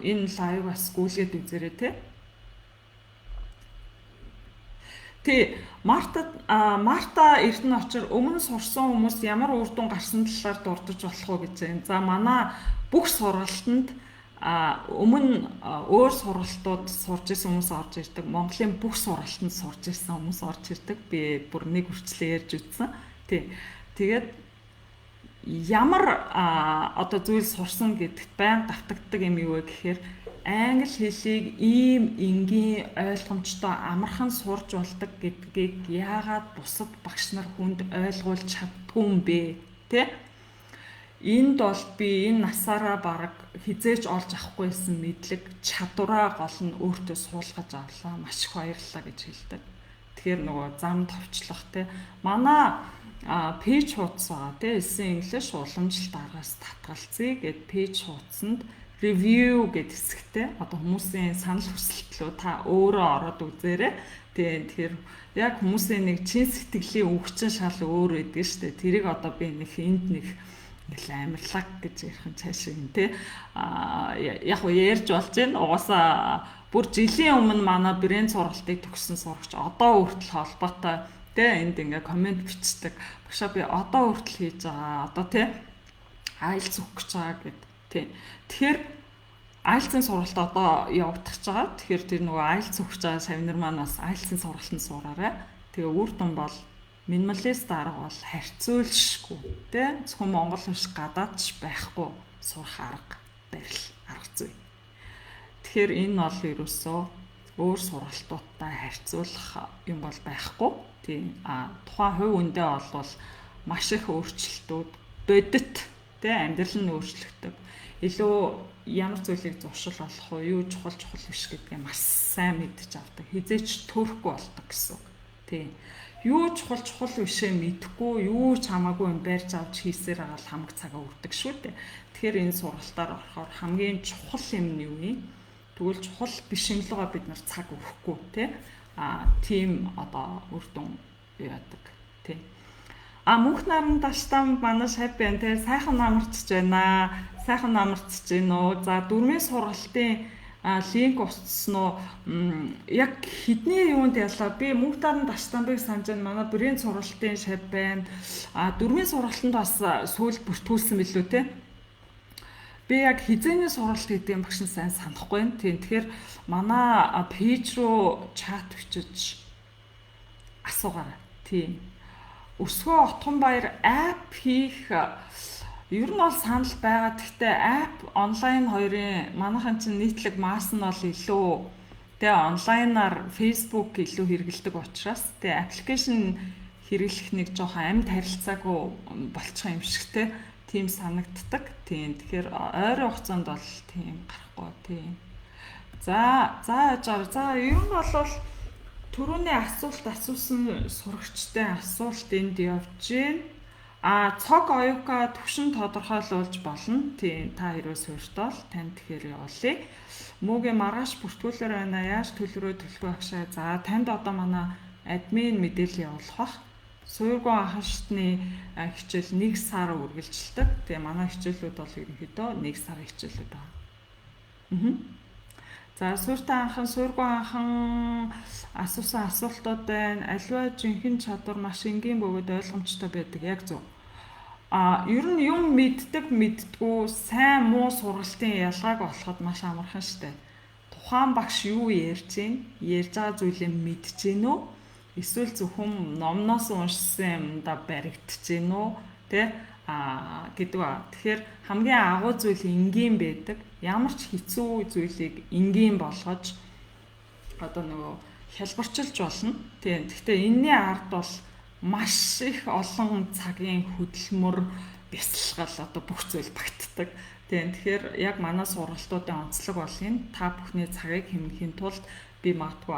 энэ лайв бас гүйлгээд үзээрэй тий. Тий, Марта Эрдэнэ очир өмнө сурсан хүмүүс ямар үр дүн гарсан талаар дурдж болох уу гэж байна. За манай бүх сургалтанд өмнө өөр сургалтууд сурж исэн хүмүүс орж ирдэг. Монголын бүх сургалтанд сурж исэн хүмүүс орж ирдэг. Би бүр нэг хүртлээр ярьж үзсэн. Тий. Тэгээд ямар одоо зүйл сурсан гэдэгт байн давтагддаг юм юу вэ гэхээр англи хэлийг ийм энгийн ойлгомжтой амархан сурж болдог гэдгийг яагаад бусад багш нар хүнд ойлгуулж чаддгүй юм бэ? Тэ? Энд бол би энэ насаараа бараг хизээч олж авахгүйсэн мэдлэг чадвараа гол нь өөртөө суулгаж авлаа. Маш их баярлалаа гэж хэлдэг. Тэгэхээр нөгөө зам товчлох те. Манай пэйж хуудас байгаа те. Эссэн English уламжлалт аргаас татгалзъя гэд пэйж хуудсанд review гэдэг хэсэгтэй одоо хүмүүсийн санал хүсэлтлөө та өөрөө ороод үзээрэй. Тэгэхээр яг хүмүүсийн нэг чин сэтгэлийн өвчин шал өөр байдаг шүү дээ. Тэрийг одоо би нэг энд нэг амарлаг гэж ярих нь цаашаа юм те. Яг уу ярьж болж байна. Угаасаа бүр жилийн өмнө манай брэнд сургалтыг төгссөн сурагч одоо хүртэл холбоотой те энд ингээ комент бичдэг. Багшаа би одоо хүртэл хийж байгаа. Одоо те IELTS өгөх гэж байгаа гэд. Тэгэхээр IELTS-ын сургалт одоо явагдах гэж байгаа. Тэгэхээр тэр нөгөө IELTS өгч байгаа савнар маань бас IELTS-ын сургалтанд сураарай. Тэгээ үр дүн бол минималист арга бол харьцуулшгүй тий зөвхөн монгол биш гадаадч байхгүй сурах арга барил арга зүй. Тэгэхээр энэ бол ерөөсөө өөр сургалтуудтай харьцуулах юм бол байхгүй. Тий тухайн хувь үндэ бол маш их өөрчлөлтүүд бодит тий амьдрал нь өөрчлөгдөв. Илүү ямар зүйлийг зуршил болох уу, юу чухал биш гэдгийг маш сайн мэдж авдаг. Хизээч төрөхгүй болдог гэсэн. Тий. Юу чухал бишээ мэдэхгүй, юу ч хамаагүй юм барьж авч хийсээр агаал хамаг цагаа өрдөг шүү дээ. Тэгэхээр энэ сургалтаар орохоор хамгийн чухал юм нь юу вэ? Тэгвэл чухал биш юм лугаа бид нар цаг өгөхгүй тий. Тийм одоо үр дүн яадаг. Тийм. Мөнх наран таштан манай шав байна те сайхан намарчж байна. Сайхан намарчж гин үү. За дөрмийн сургалтын линк устсан уу? Яг хэдний юунд ялла би мөнх наран таштанбыг санаж байна. Манай бүрийн сургалтын шав байна. Дөрмийн сургалтанд бас сүүл бүртгүүлсэн билүү те. Би яг хизээний сургалт гэдэг юм багш нь сайн санахгүй байна. Тийм. Тэгэхээр манай пэйж руу чат бичиж асуугаарай. Тийм. Өсгөө Отгон баяр апп хийх ер нь бол санал байгаа. Гэхдээ апп онлайн хоёрын манайхан чинь нийтлэг масс нь бол илүү тэгээ онлайнаар Facebook илүү хэрэгэлдэг учраас тэгээ аппликейшн хэрэглэх нэг жоохон амьд харилцаагүй болчих юм шигтэй тийм санагддаг. Тийм. Тэгэхээр ойрын хугацаанд бол тийм гарахгүй тийм. За ер нь бол түрүүний асуулт асуусан сурагчтай асуулт энд явж байна. Цог оюука түвшин тодорхойлуулж болно. Тийм, та хэрвээ суурьтвал танд тэгэхээр явуулъя. Мөгийн маргааш бүртгүүлэр байна. Яаж төлрөө төлөхөө агшаа. За, танд одоо манай админ мэдээлэл явуулах бах. Суурьгүй анхан шатны хичээл 1 сар үргэлжилдэг. Тэгээ манай хичээлүүд бол ерөнхийдөө 1 сар хичээлүүд байна. За суурьгүй анхан асуусан асуултууд байна. Аливаа жинхэнэ чадвар маш энгийн бөгөөд ойлгомжтой байдаг. Яг зөв. Ер нь юм мэддэггүй сайн муу сургалтын ялгааг олоход маш амархан штэ. Тухайн багш юу ярьж байна? Ярьж байгаа зүйлээ мэдж гин үү? Эсвэл зөвхөн номноос уншсан юмда баригдаж гин үү? Тэ? Гэдэг ба. Тэгэхээр хамгийн агуу зүйл энгийн байдаг. Ямар ч хэцүү зүйлийг энгийн болгож одоо нөгөө хялбарчилж болно. Тийм. Гэхдээ энэний ард бол маш их олон цагийн хөдөлмөр, бясалгал одоо бүх зүйл багтдаг. Тийм. Тэгэхээр яг манай сургалтуудын онцлог бол энэ та бүхний цагийг хэмнэхийн тулд би магадгүй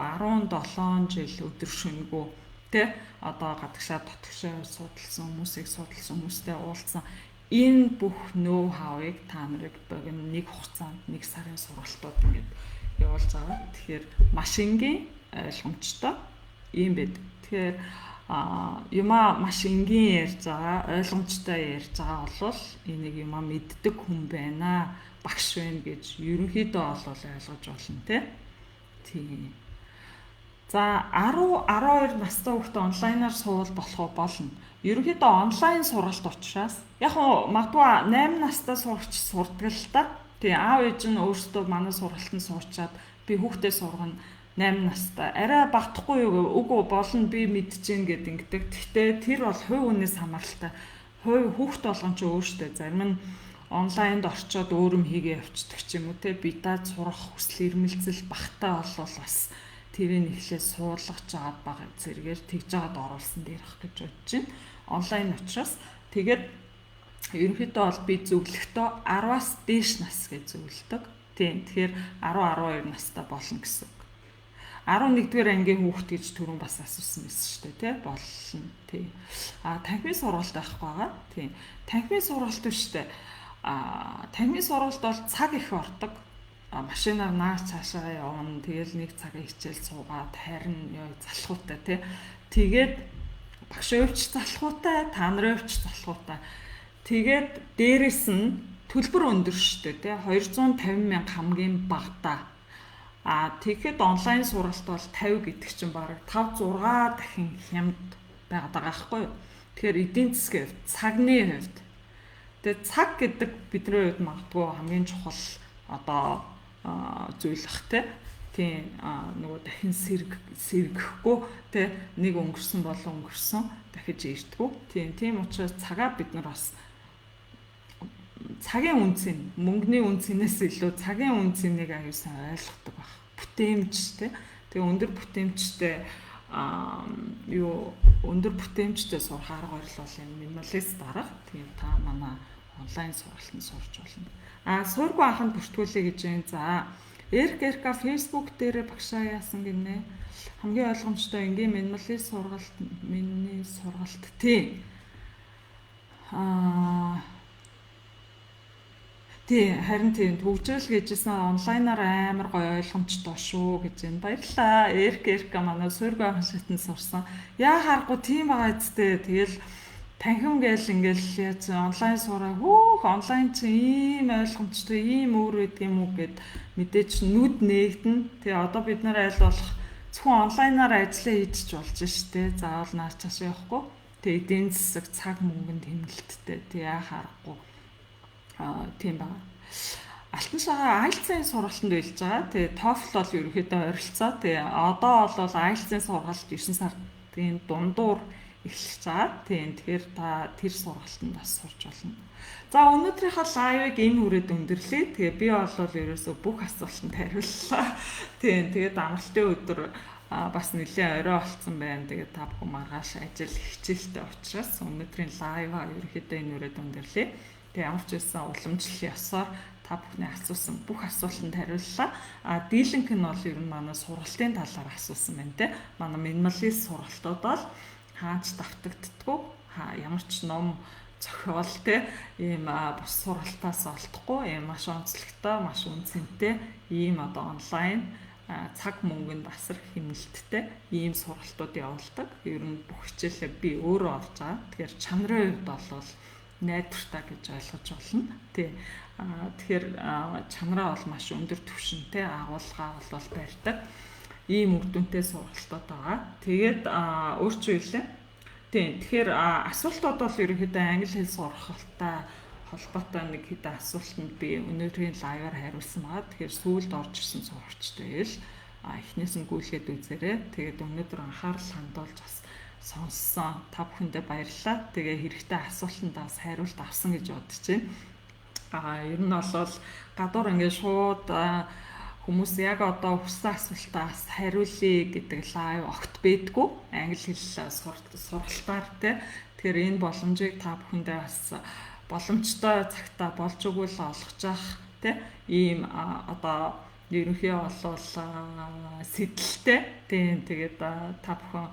17 жил өдөр шөнөгүй тэ одоо гадагшаа дотгошоо судалсан хүмүүстэй уулзсан энэ бүх ноу хавыг та нарыг богино нэг хугацаанд 1 сарын сургалтууд ингээд явуулж байгаа. Тэгэхээр маш энгийн ойлгомжтой юм байд. Тэгэхээр юмаа маш энгийн ярьж байгаа, ойлгомжтой ярьж байгаа бол энийг юмаа мэддэг хүн байна, багш байна гэж ерөнхийдөө олол ойлгож болно тэ. Тийм. За 10-12 настай хүүхдээ онлайнаар суувал болох уу? Болно. Ерөнхийдөө онлайн сургалт учраас яг магадгүй 8 настай сурагч сурдаг л та. Тийм аав ээж нь өөрсдөө манай сургалтанд суучаад би хүүхдээ сургана 8 настай. Арай багтахгүй юу? Үгүй болно би мэдчихээн гэд ингэдэг. Гэхдээ тэр бол хувь хүнээс хамааралтай. Хүүхд болгон ч өөртөө зарим нь онлайнд орчоод өөр юм хийгээ явцдаг ч юм уу те. Би даад сурах хүсэл эрмэлзэл багтаа болвол бас тэрийг эхлээд суулгаж аваад бага зэрэгээр тэгж аваад оруулсан дээрх гэж бодож байна. Онлайн учраас тэгээд ерөнхийдөө бол би зөвлөхдөө 10-аас дээш нас гэж зөвлөдөг. Тийм. Тэгэхээр 10-12 настай болно гэсэн үг. 11-р ангийн хүүхэд гэж түрүүн бас асуусан байсан шүү дээ, тий? Болно. Тий. Танхимын сургалт авах байгаа. Тийм. Танхимын сургалт биш үү? Танхимын сургалт бол цаг их ордог. Машинаар наач цаашаа явна. Тэгэл 1 цагийн хичээл суугаад харин залхуутай тий. Тэгээд багш өвч залхуутай, та нар өвч залхуутай. Тэгээд дээрэс нь төлбөр өндөр шүү дээ тий. 250,000 хамгийн багадаа. Тэгэхэд онлайн сургалт бол 50 гэдэг чинь бараг 5-6 дахин хямд байгаад байгаа байхгүй юу? Тэгэхээр эдийн засгийн хувьд, цагны хувьд. Тэгээд цаг гэдэг бидний хувьд магадгүй хамгийн чухал одоо зүйл бах те. Тийм нөгөө дахин сэргэхгүй те нэг өнгөрсөн бол өнгөрсөн дахиж ирдэггүй. Тийм учраас цагаа бид нар бас цагийн үнцийг мөнгөний үнцнээс илүү цагийн үнцнийг аюулсан ойлгодог баг. Бүтээмж те. Тэгээ өндөр бүтээмжтэй өндөр бүтээмжтэй сурах арга барил бол энэ минималист дарга. Тийм та манай онлайн сургалтанд сурч болно. Суурьгүй анханд бүртгүүлээ гэж байна. За РК Facebook дээр багшаа яасан гинэ. Хамгийн ойлгомжтой энгийн минималист сургалт тийм. Тий, харин тийм төвжрэл гэжсэн онлайнаар амар гоё ойлгомжтой шүү гэж байна. Баярлалаа. Эрка манай суурьгүй ахын шатнд сурсан. Яа харахгүй тийм байгаа үсттэй. Тэгэл танхим гээл ингээл яаж онлайн сураа. Хөөх онлайн чи ийм ойлгомжтой, ийм өөр байдаг юм уу гэд мэдээч нүд нээгдэн. Тэгээ одоо бид нар аль болох зөвхөн онлайнаар ажиллаа хийж болж штэ. Заавал наач чаш явахгүй. Тэгээ эдийн засаг цаг мөнгөнд хэмнэлттэй. Тэг яа харахгүй. Тийм байна. Алтан шагаа IELTS-ийн сургалтанд байлж байгаа. Тэгээ TOEFL бол ерөнхийдөө ойролцоо. Тэгээ одоо бол IELTS-ийн сургалт 9 сарын дундуур эхлэж байгаа. Тэгэхээр та тэр сургалтанд бас сурч болно. За өнөөдрийнхөө лайвыг энэ хүрээд өндөрлөе. Тэгээ би бол ерөөсөө бүх асуултанд хариуллаа. Тэгээд амралтын өдөр бас нэлээд орой болцсон байна. Тэгээд та бүхэн маргааш ажил хичээлтэй учраас өнөөдрийн лайваа ерөнхийдөө энэ хүрээд өндөрлөе. Тэгээ ямар ч байсан уламжлал ёсоор та бүхний асуусан бүх асуултанд хариуллаа. Дийлэнх нь бол ер нь манай сургалтын талаар асуусан байна те. Манай минималист сургалтууд бол хаач давтагддаггүй, ямар ч ном зохиол те ийм бус сургалтаас олдохгүй, ийм маш онцлогтой, маш үнцэнтэй ийм одоо онлайн цаг мөнгөнд асар хэмнэлттэй ийм сургалтууд явуулдаг. Ер нь бүх хичээлээ би өөрөө орж байгаа. Тэгэхээр чанарын хувьд бол найдвартай гэж ойлгож болно. Тэгэхээр чанараа бол маш өндөр түвшинтэй агуулгаа бол барьдаг. Ийм үр дүнтэй сургалтууд байгаа. Тэгээд өөрчн үйлээ. Тэгэхээр асуултууд бол ерөнхийдөө англи хэл сургалттай холбоотой нэг хэдэн асуултанд би өнөөдрийн лайваар хариулсан байгаа. Тэгэхээр сүүлд орж ирсэн сурагчтай л эхнээс нь гүйлгээд үзээрэй. Тэгээд өнөөдөр анхаарал хандуулж бас сонссон та бүхэндээ баярлалаа. Тэгээ хэрэгтэй асуултандаа хариулт авсан гэж бодож байна. Ер нь бол гадуур ингээд шууд хүмүүс яг одоо хүссэн асуултаас хариулъя гэдэг лайв огт байдгүй. Англи хэл сургалтаар те. Тэгэхээр энэ боломжийг та бүхэндээ бас боломжтой цагтаа болж өгвөл олгож явах те. Ийм одоо ерөнхий болвол сэдэлтэй. Тэгээд та бүхэн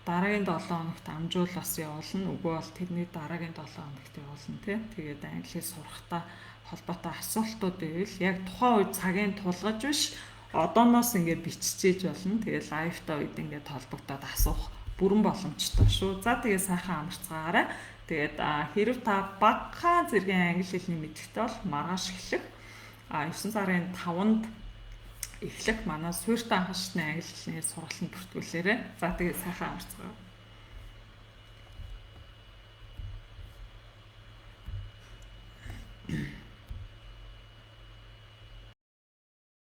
дараагийн 7 хоногт амжуул бас явуулна. Үгүй бол тэрний дараагийн 7 хоногт явуулна тий. Тэгээд англи сурахтаа холбоотой асуултууд байвал яг тухайн үед цагийн тулгаж биш одооноос ингээд биччихэж болно. Тэгээд лайвтай үед ингээд холбогдоод асуух бүрэн боломжтой шүү. За тэгээд сайхан амарцгаарай. Тэгээд хэрв та багахан зэргийн англи хэлний мэдрэхтэй бол маргааш эхлэх 9 сарын 5-нд эхлэх манай суурьтай анхны англи хэлний сургалтанд бүртгүүлээрэй. За тэгээд сайхан амарцгаа.